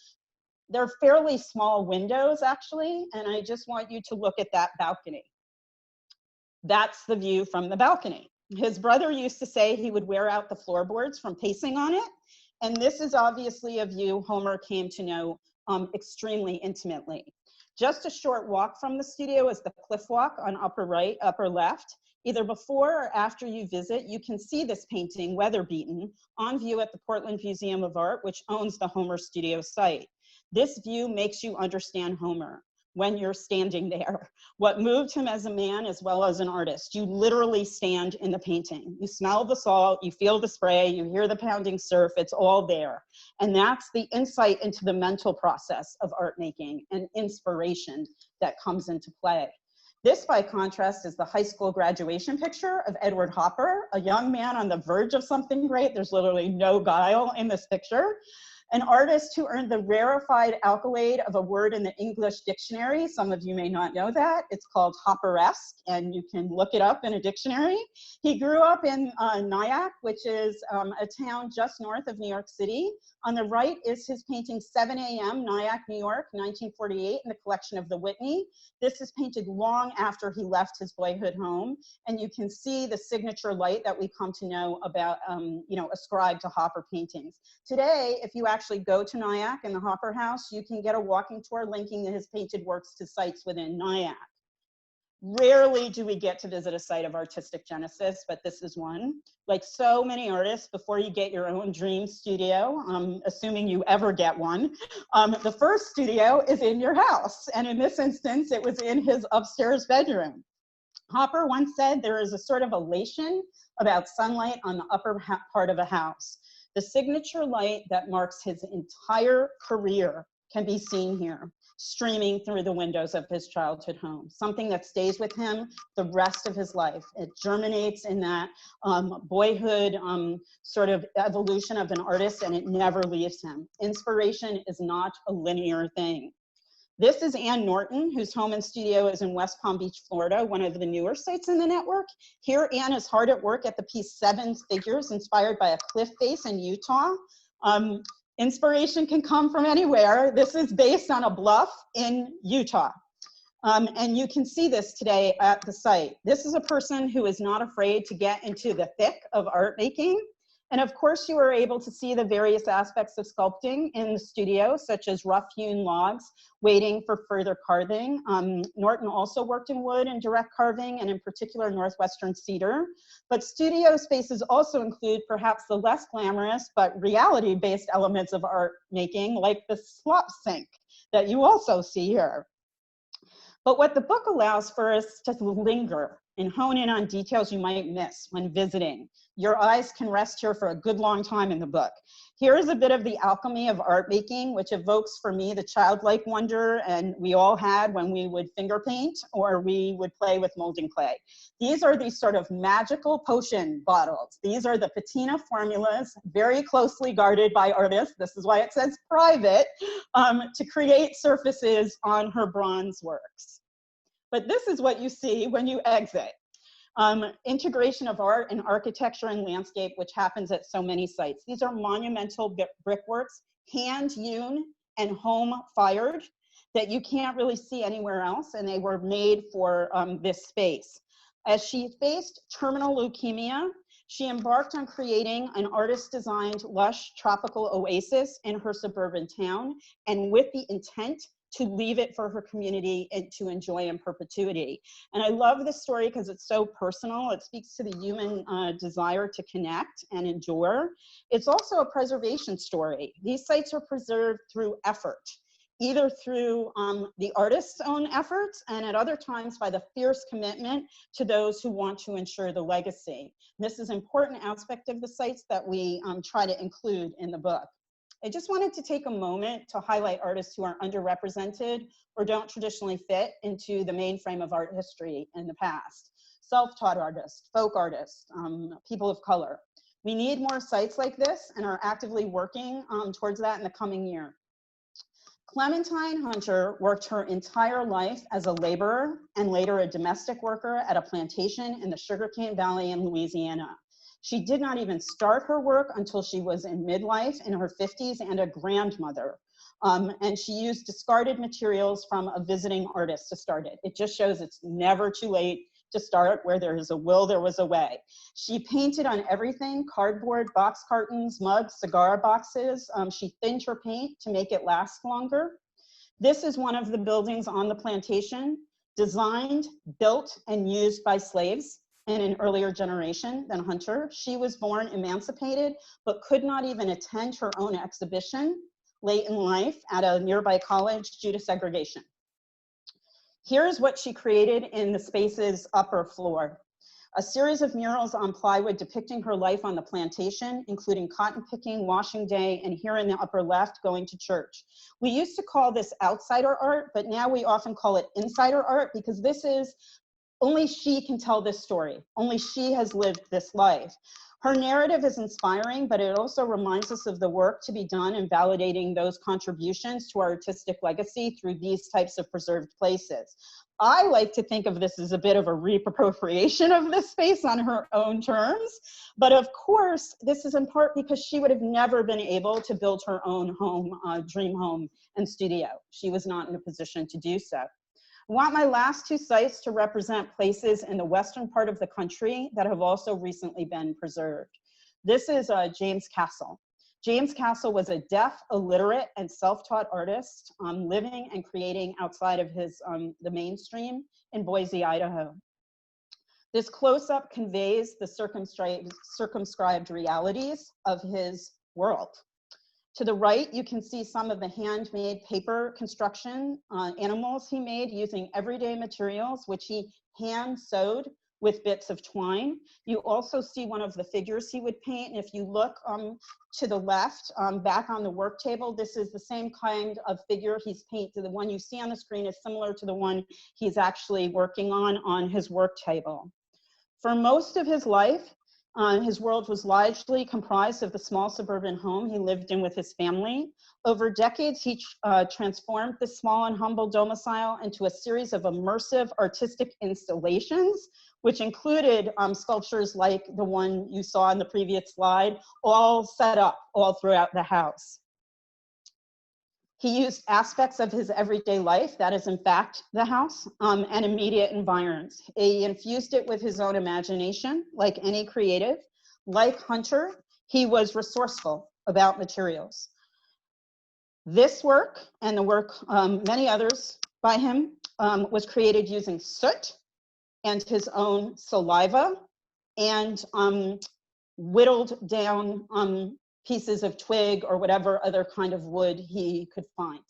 they're fairly small windows actually, and I just want you to look at that balcony. That's the view from the balcony. His brother used to say he would wear out the floorboards from pacing on it, and this is obviously a view Homer came to know extremely intimately. Just a short walk from the studio is the cliff walk on upper right, upper left. Either before or after you visit, you can see this painting, weather beaten, on view at the Portland Museum of Art, which owns the Homer studio site. This view makes you understand Homer when you're standing there. What moved him as a man as well as an artist. You literally stand in the painting. You smell the salt, you feel the spray, you hear the pounding surf, it's all there. And that's the insight into the mental process of art making and inspiration that comes into play. This, by contrast, is the high school graduation picture of Edward Hopper, a young man on the verge of something great. There's literally no guile in this picture. An artist who earned the rarefied accolade of a word in the English dictionary. Some of you may not know that. It's called Hopperesque, and you can look it up in a dictionary. He grew up in Nyack, which is a town just north of New York City. On the right is his painting 7 a.m., Nyack, New York, 1948, in the collection of the Whitney. This is painted long after he left his boyhood home, and you can see the signature light that we come to know about, ascribed to Hopper paintings. Today, if you actually go to Nyack in the Hopper House, you can get a walking tour linking his painted works to sites within Nyack. Rarely do we get to visit a site of artistic genesis, but this is one. Like so many artists, before you get your own dream studio, assuming you ever get one, the first studio is in your house. And in this instance, it was in his upstairs bedroom. Hopper once said there is a sort of elation about sunlight on the upper part of a house. The signature light that marks his entire career can be seen here, streaming through the windows of his childhood home, something that stays with him the rest of his life. It germinates in that boyhood sort of evolution of an artist, and it never leaves him. Inspiration is not a linear thing. This is Ann Norton, whose home and studio is in West Palm Beach, Florida, one of the newer sites in the network. Here, Ann is hard at work at the piece Seven Figures, inspired by a cliff face in Utah. Inspiration can come from anywhere. This is based on a bluff in Utah. And you can see this today at the site. This is a person who is not afraid to get into the thick of art making. And of course, you are able to see the various aspects of sculpting in the studio, such as rough-hewn logs, waiting for further carving. Norton also worked in wood and direct carving, and in particular, Northwestern cedar. But studio spaces also include perhaps the less glamorous, but reality-based elements of art making, like the slop sink that you also see here. But what the book allows for us to linger and hone in on details you might miss when visiting. Your eyes can rest here for a good long time in the book. Here is a bit of the alchemy of art making, which evokes for me the childlike wonder and we all had when we would finger paint or we would play with molding clay. These are these sort of magical potion bottles. These are the patina formulas, very closely guarded by artists. This is why it says private, to create surfaces on her bronze works. But this is what you see when you exit. Integration of art and architecture and landscape, which happens at so many sites. These are monumental brickworks, hand-hewn and home-fired, that you can't really see anywhere else, and they were made for this space. As she faced terminal leukemia, she embarked on creating an artist-designed lush tropical oasis in her suburban town, and with the intent to leave it for her community and to enjoy in perpetuity. And I love this story because it's so personal. It speaks to the human desire to connect and endure. It's also a preservation story. These sites are preserved through effort, either through the artist's own efforts and at other times by the fierce commitment to those who want to ensure the legacy. This is an important aspect of the sites that we try to include in the book. I just wanted to take a moment to highlight artists who are underrepresented or don't traditionally fit into the mainframe of art history in the past. Self-taught artists, folk artists, people of color. We need more sites like this and are actively working towards that in the coming year. Clementine Hunter worked her entire life as a laborer and later a domestic worker at a plantation in the Sugarcane Valley in Louisiana. She did not even start her work until she was in midlife in her 50s and a grandmother. And she used discarded materials from a visiting artist to start it. It just shows it's never too late to start. Where there is a will, there was a way. She painted on everything: cardboard, box cartons, mugs, cigar boxes. She thinned her paint to make it last longer. This is one of the buildings on the plantation, designed, built, and used by slaves in an earlier generation than Hunter. She was born emancipated, but could not even attend her own exhibition late in life at a nearby college due to segregation. Here's what she created in the space's upper floor: a series of murals on plywood depicting her life on the plantation, including cotton picking, washing day, and here in the upper left, going to church. We used to call this outsider art, but now we often call it insider art because this is only she can tell this story. Only she has lived this life. Her narrative is inspiring, but it also reminds us of the work to be done in validating those contributions to our artistic legacy through these types of preserved places. I like to think of this as a bit of a reappropriation of this space on her own terms. But of course, this is in part because she would have never been able to build her own home, dream home and studio. She was not in a position to do so. I want my last two sites to represent places in the western part of the country that have also recently been preserved. This is James Castle. James Castle was a deaf, illiterate, and self-taught artist living and creating outside of the mainstream in Boise, Idaho. This close-up conveys the circumscribed realities of his world. To the right, you can see some of the handmade paper construction animals he made using everyday materials, which he hand sewed with bits of twine. You also see one of the figures he would paint. And if you look to the left, back on the work table, this is the same kind of figure he's painted. The one you see on the screen is similar to the one he's actually working on his work table. For most of his life, his world was largely comprised of the small suburban home he lived in with his family. Over decades, he transformed this small and humble domicile into a series of immersive artistic installations, which included sculptures like the one you saw in the previous slide, all set up all throughout the house. He used aspects of his everyday life, that is in fact the house, and immediate environs. He infused it with his own imagination, like any creative. Like Hunter, he was resourceful about materials. This work, and the work, many others by him, was created using soot and his own saliva and whittled down pieces of twig or whatever other kind of wood he could find,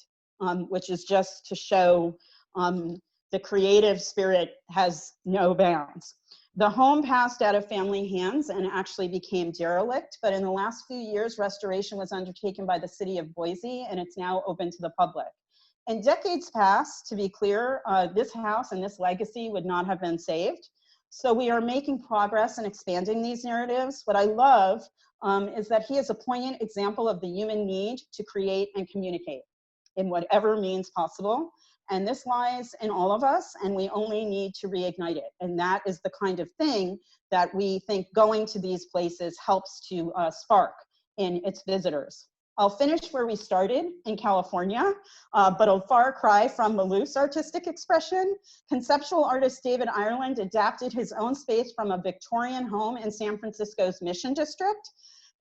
which is just to show the the creative spirit has no bounds. The home passed out of family hands and actually became derelict, but in the last few years, restoration was undertaken by the city of Boise, and it's now open to the public. In decades past, to be clear, this house and this legacy would not have been saved. So we are making progress in expanding these narratives. What I love is that he is a poignant example of the human need to create and communicate in whatever means possible. And this lies in all of us, and we only need to reignite it. And that is the kind of thing that we think going to these places helps to spark in its visitors. I'll finish where we started in California, but a far cry from Maloof's artistic expression. Conceptual artist David Ireland adapted his own space from a Victorian home in San Francisco's Mission District.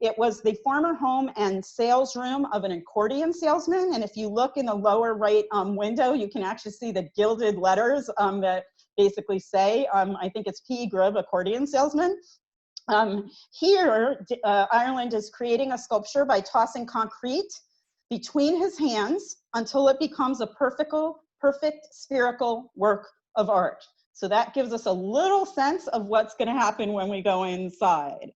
It was the former home and sales room of an accordion salesman. And if you look in the lower right window, you can actually see the gilded letters that basically say, I think it's P. Grove, accordion salesman. Here, Ireland is creating a sculpture by tossing concrete between his hands until it becomes a perfect spherical work of art. So that gives us a little sense of what's going to happen when we go inside.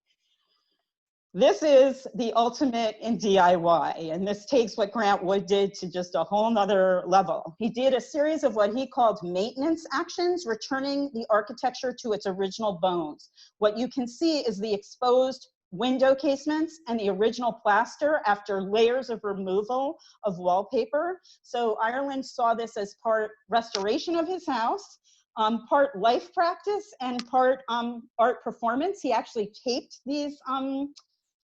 This is the ultimate in DIY, and this takes what Grant Wood did to just a whole nother level. He did a series of what he called maintenance actions, returning the architecture to its original bones. What you can see is the exposed window casements and the original plaster after layers of removal of wallpaper. So Ireland saw this as part restoration of his house, part life practice, and part art performance. He actually taped these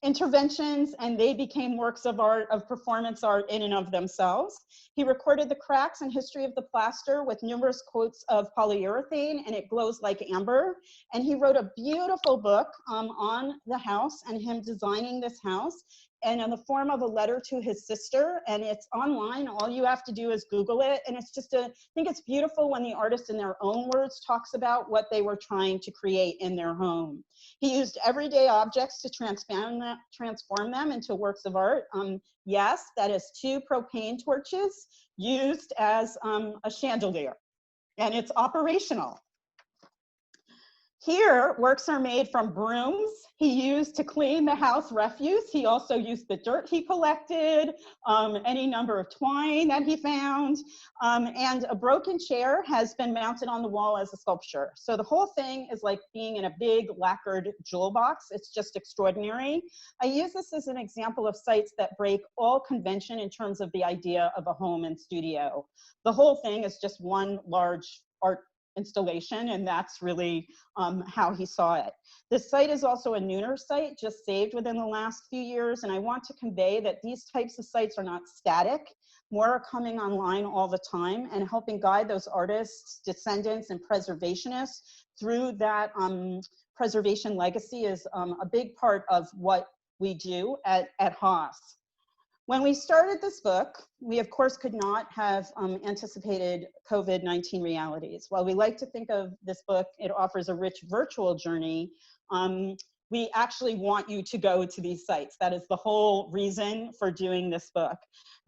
interventions, and they became works of art, of performance art in and of themselves. He recorded the cracks and history of the plaster with numerous quotes of polyurethane, and it glows like amber. And he wrote a beautiful book on the house and him designing this house, and in the form of a letter to his sister, and it's online. All you have to do is Google it, and it's just I think it's beautiful when the artist in their own words talks about what they were trying to create in their home. He used everyday objects to transform them into works of art. Yes, that is 2 propane torches used as a chandelier, and it's operational. Here, works are made from brooms he used to clean the house refuse. He also used the dirt he collected, any number of twine that he found, and a broken chair has been mounted on the wall as a sculpture. So the whole thing is like being in a big lacquered jewel box. It's just extraordinary. I use this as an example of sites that break all convention in terms of the idea of a home and studio. The whole thing is just one large art installation, and that's really how he saw it. This site is also a nooner site, just saved within the last few years, and I want to convey that these types of sites are not static. More are coming online all the time, and helping guide those artists, descendants, and preservationists through that preservation legacy is a big part of what we do at Haas. When we started this book, we of course could not have anticipated COVID-19 realities. While we like to think of this book, it offers a rich virtual journey. We actually want you to go to these sites. That is the whole reason for doing this book.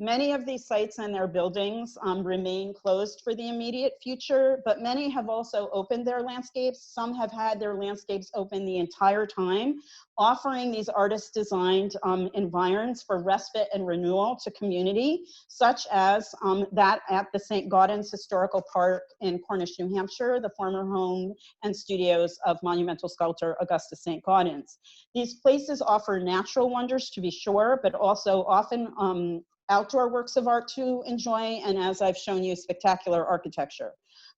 Many of these sites and their buildings remain closed for the immediate future, but many have also opened their landscapes. Some have had their landscapes open the entire time, offering these artist-designed environs for respite and renewal to community, such as that at the St. Gaudens Historical Park in Cornish, New Hampshire, the former home and studios of monumental sculptor Augustus St. Gaudens. These places offer natural wonders, to be sure, but also often outdoor works of art to enjoy, and as I've shown you, spectacular architecture.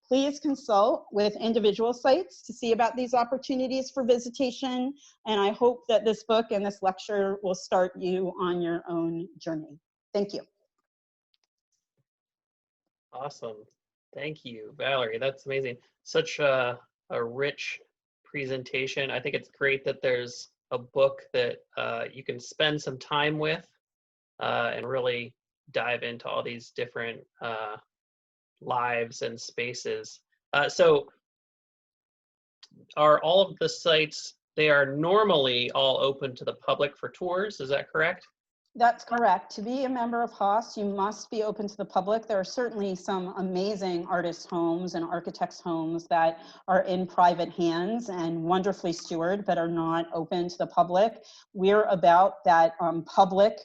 Please consult with individual sites to see about these opportunities for visitation, and I hope that this book and this lecture will start you on your own journey. Thank you. Awesome. Thank you, Valerie. That's amazing. Such a rich presentation. I think it's great that there's a book that you can spend some time with and really dive into all these different lives and spaces. So are all of the sites, they are normally all open to the public for tours, is that correct? That's correct. To be a member of Haas, you must be open to the public. There are certainly some amazing artists' homes and architects' homes that are in private hands and wonderfully stewarded, but are not open to the public. We're about that public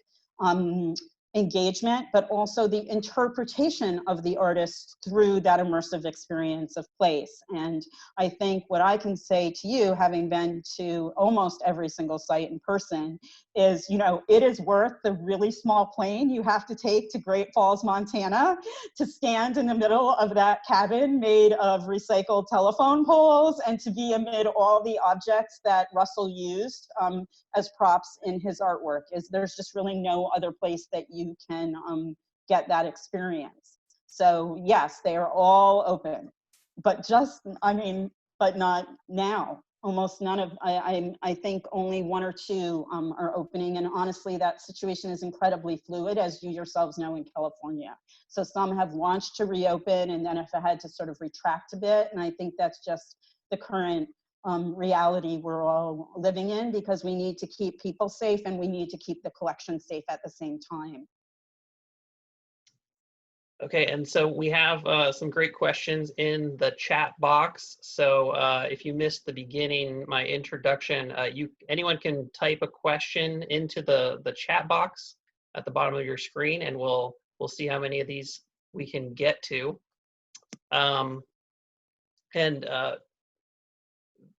engagement, but also the interpretation of the artist through that immersive experience of place. And I think what I can say to you, having been to almost every single site in person, is, you know, it is worth the really small plane you have to take to Great Falls, Montana, to stand in the middle of that cabin made of recycled telephone poles and to be amid all the objects that Russell used as props in his artwork. There's just really no other place that you can get that experience. So yes, they are all open, but but not now. Almost none of, I think only one or two are opening. And honestly, that situation is incredibly fluid, as you yourselves know, in California. So some have launched to reopen and then have had to sort of retract a bit. And I think that's just the current reality we're all living in, because we need to keep people safe and we need to keep the collection safe at the same time. Okay, and so we have some great questions in the chat box. So if you missed the beginning, my introduction, anyone can type a question into the chat box at the bottom of your screen, and we'll see how many of these we can get to.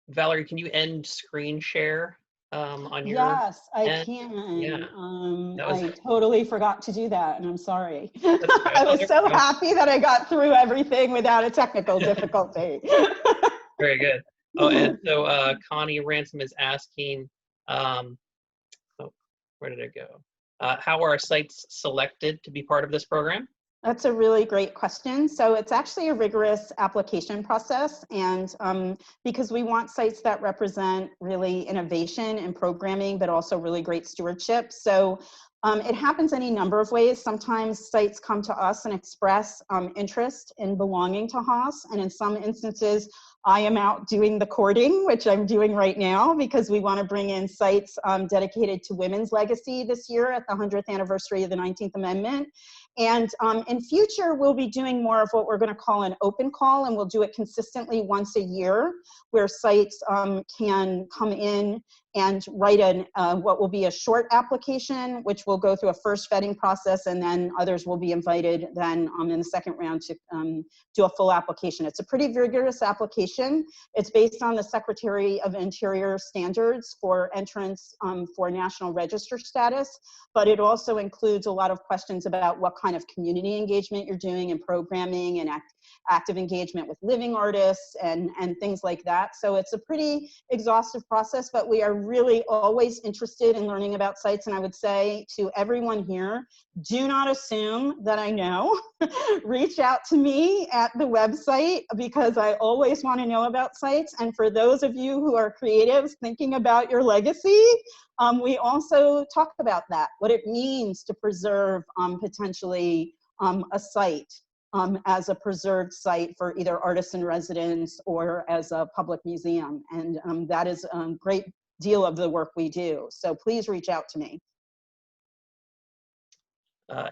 Valerie, can you end screen share on your Yes, I end? can. Yeah. I totally forgot to do that, and I'm sorry. Right. I was so happy that I got through everything without a technical difficulty. Very good. Oh, and so Connie Ransom is asking, where did it go? How are sites selected to be part of this program? That's a really great question. So it's actually a rigorous application process, and because we want sites that represent really innovation in programming, but also really great stewardship. So it happens any number of ways. Sometimes sites come to us and express interest in belonging to Haas, and in some instances, I am out doing the courting, which I'm doing right now, because we want to bring in sites dedicated to women's legacy this year at the 100th anniversary of the 19th Amendment. And in future, we'll be doing more of what we're going to call an open call, and we'll do it consistently once a year, where sites can come in and write what will be a short application, which will go through a first vetting process, and then others will be invited then in the second round to do a full application. It's a pretty rigorous application. It's based on the Secretary of Interior standards for entrance for National Register status, but it also includes a lot of questions about what kind of community engagement you're doing in programming and active engagement with living artists and things like that. So it's a pretty exhaustive process, but we are really always interested in learning about sites. And I would say to everyone here, do not assume that I know. Reach out to me at the website, because I always want to know about sites. And for those of you who are creatives thinking about your legacy, we also talk about that, what it means to preserve potentially a site as a preserved site for either artists in residence or as a public museum. And that is a great deal of the work we do. So please reach out to me.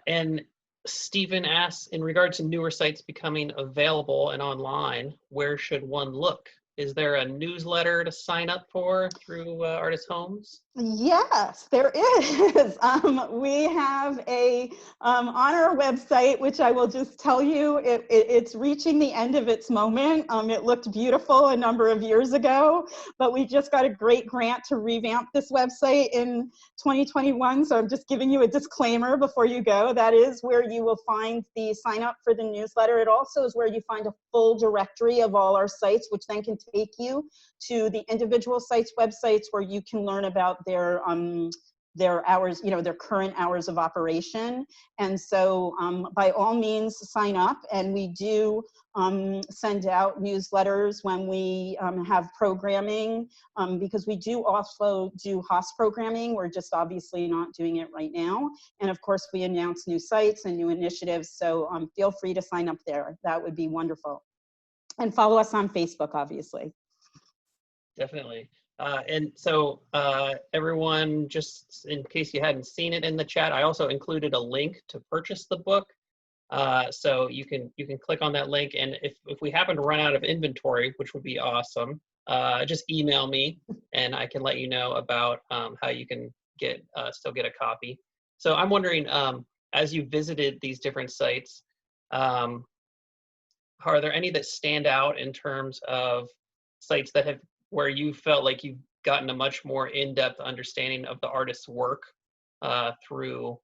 And Stephen asks, in regard to newer sites becoming available and online, where should one look? Is there a newsletter to sign up for through Artist Homes? Yes, there is. We have on our website, which I will just tell you, it's reaching the end of its moment. It looked beautiful a number of years ago, but we just got a great grant to revamp this website in 2021. So I'm just giving you a disclaimer before you go. That is where you will find the sign up for the newsletter. It also is where you find a full directory of all our sites, which then can take you to the individual sites' websites, where you can learn about their hours, their current hours of operation. And so by all means, sign up. And we do send out newsletters when we have programming, because we do also do Haas programming. We're just obviously not doing it right now. And of course, we announce new sites and new initiatives. So feel free to sign up there. That would be wonderful. And follow us on Facebook, obviously. Definitely. And so everyone, just in case you hadn't seen it in the chat, I also included a link to purchase the book. So you can click on that link, and if we happen to run out of inventory, which would be awesome, just email me and I can let you know about how you can get still get a copy. So I'm wondering, as you visited these different sites, are there any that stand out in terms of sites that have where you felt like you've gotten a much more in-depth understanding of the artist's work through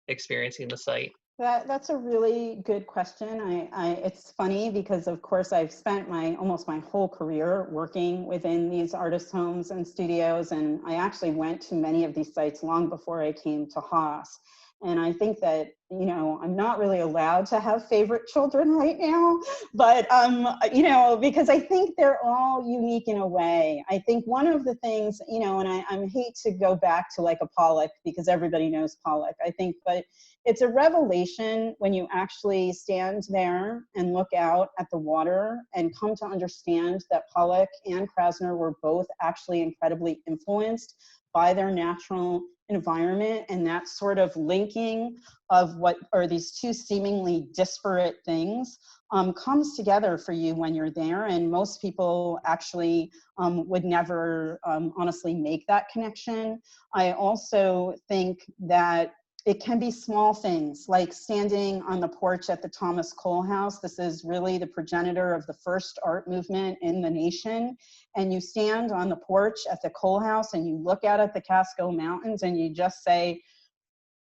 experiencing the site? That's a really good question. It's funny because of course I've spent almost my whole career working within these artists' homes and studios, and I actually went to many of these sites long before I came to Haas. And I think that, you know, I'm not really allowed to have favorite children right now, but, you know, because I think they're all unique in a way. I think one of the things, you know, and I hate to go back to like a Pollock because everybody knows Pollock, I think, but it's a revelation when you actually stand there and look out at the water and come to understand that Pollock and Krasner were both actually incredibly influenced by their natural environment, and that sort of linking of what are these two seemingly disparate things comes together for you when you're there. And most people actually would never honestly make that connection. I also think that it can be small things like standing on the porch at the Thomas Cole House. This is really the progenitor of the first art movement in the nation. And you stand on the porch at the Cole House and you look out at the Catskill Mountains and you just say,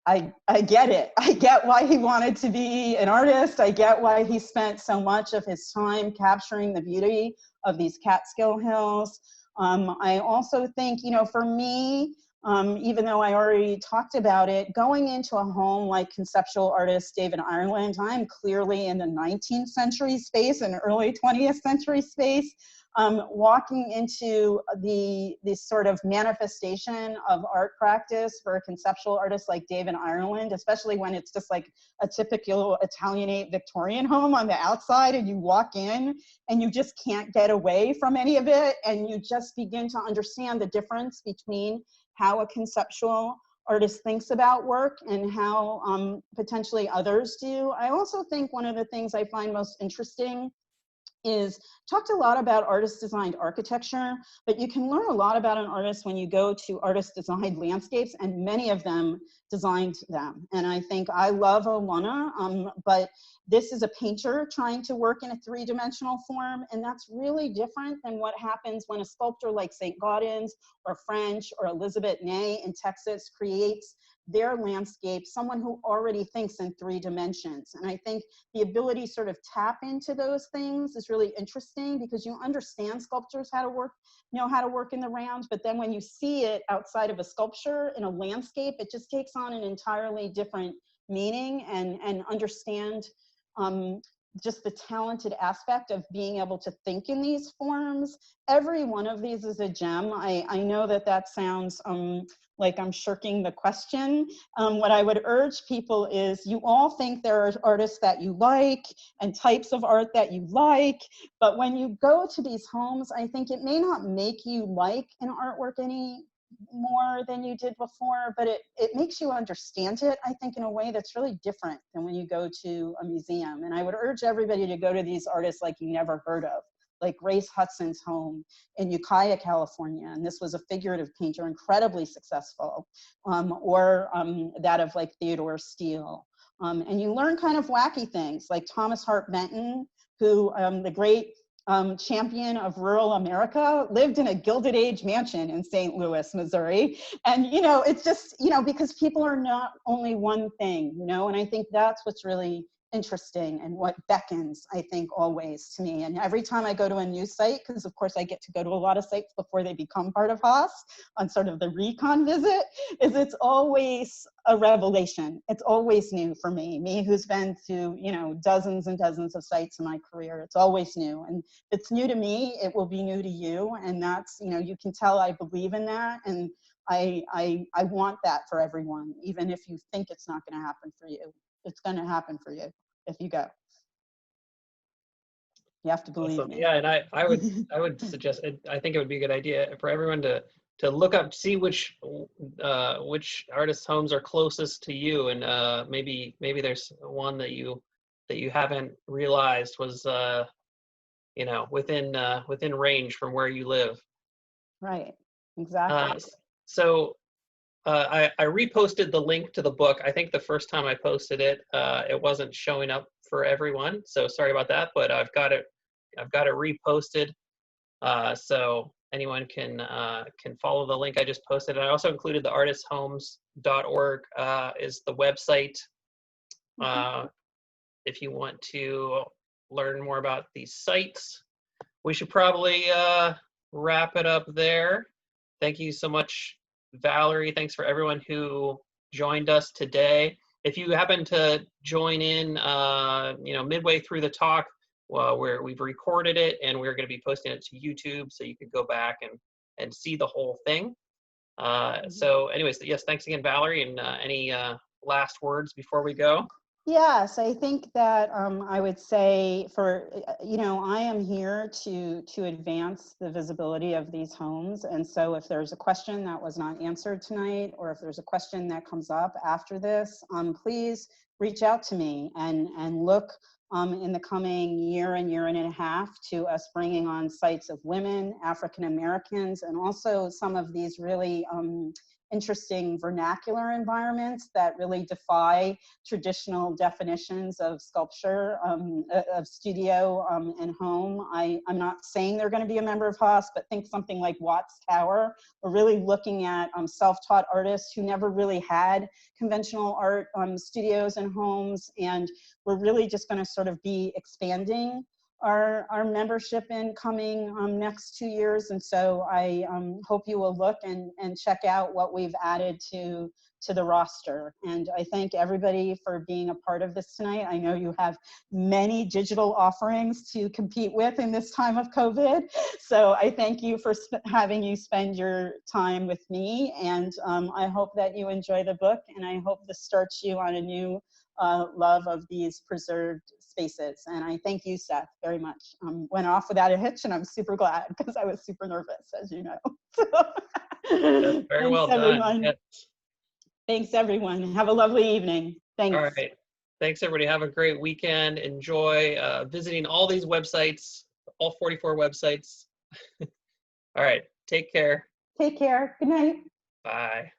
I get it. I get why he wanted to be an artist. I get why he spent so much of his time capturing the beauty of these Catskill Hills. I also think, you know, for me, even though I already talked about it, going into a home like conceptual artist David Ireland, I'm clearly in the 19th century space and early 20th century space. Walking into the sort of manifestation of art practice for a conceptual artist like David Ireland, especially when it's just like a typical Italianate Victorian home on the outside and you walk in and you just can't get away from any of it, and you just begin to understand the difference between how a conceptual artist thinks about work and how potentially others do. I also think one of the things I find most interesting is talked a lot about artist designed architecture, but you can learn a lot about an artist when you go to artist designed landscapes, and many of them designed them. And I think I love Olana, but this is a painter trying to work in a three-dimensional form, and that's really different than what happens when a sculptor like St. Gaudens or French or Elizabeth Ney in Texas creates their landscape, someone who already thinks in 3 dimensions. And I think the ability to sort of tap into those things is really interesting because you understand sculptors how to work, know how to work in the round, but then when you see it outside of a sculpture in a landscape, it just takes on an entirely different meaning, and understand just the talented aspect of being able to think in these forms. Every one of these is a gem. I know that that sounds like I'm shirking the question. What I would urge people is you all think there are artists that you like and types of art that you like, but when you go to these homes, I think it may not make you like an artwork any more than you did before, but it makes you understand it, I think, in a way that's really different than when you go to a museum. And I would urge everybody to go to these artists like you never heard of, like Grace Hudson's home in Ukiah, California, and this was a figurative painter, incredibly successful, or that of like Theodore Steele. And you learn kind of wacky things, like Thomas Hart Benton, who the great champion of rural America, lived in a Gilded Age mansion in St. Louis, Missouri. And, you know, it's just, you know, because people are not only one thing, you know, and I think that's what's really interesting and what beckons, I think, always to me. And every time I go to a new site, because of course I get to go to a lot of sites before they become part of Haas on sort of the recon visit, is it's always a revelation. It's always new for me who's been to, you know, dozens and dozens of sites in my career. It's always new. And if it's new to me, it will be new to you. And that's, you know, you can tell I believe in that. And I want that for everyone, even if you think it's not going to happen for you. It's going to happen for you if you go. You have to believe Awesome. me. Yeah, and I would suggest I think it would be a good idea for everyone to look up, see which artists' homes are closest to you, and maybe there's one that you haven't realized was within range from where you live. Right. Uh, Exactly. so I reposted the link to the book. I think the first time I posted it, it wasn't showing up for everyone. So sorry about that, but I've got it reposted. So anyone can follow the link I just posted. I also included the artistshomes.org is the website. If you want to learn more about these sites. We should probably wrap it up there. Thank you so much, Valerie. Thanks for everyone who joined us today. If you happen to join in, midway through the talk, we've recorded it and we're going to be posting it to YouTube, so you could go back and see the whole thing. So, anyways, yes, thanks again, Valerie. And any last words before we go? Yes, I think that I would say I am here to advance the visibility of these homes. And so if there's a question that was not answered tonight, or if there's a question that comes up after this, please reach out to me and look in the coming year and a half to us bringing on sites of women, African Americans, and also some of these really interesting vernacular environments that really defy traditional definitions of sculpture, of studio and home. I'm not saying they're going to be a member of Haas, but think something like Watts Tower. We're really looking at self-taught artists who never really had conventional art studios and homes, and we're really just going to sort of be expanding our membership in coming next 2 years. And so I hope you will look and check out what we've added to the roster. And I thank everybody for being a part of this tonight. I know you have many digital offerings to compete with in this time of COVID. So I thank you for having you spend your time with me. And I hope that you enjoy the book, and I hope this starts you on a new love of these preserved spaces. And I thank you, Seth, very much. Went off without a hitch, and I'm super glad because I was super nervous, as you know. That's very well done. Yes. Thanks, everyone. Have a lovely evening. Thanks. All right. Thanks, everybody. Have a great weekend. Enjoy visiting all these websites, all 44 websites. All right. Take care. Take care. Good night. Bye.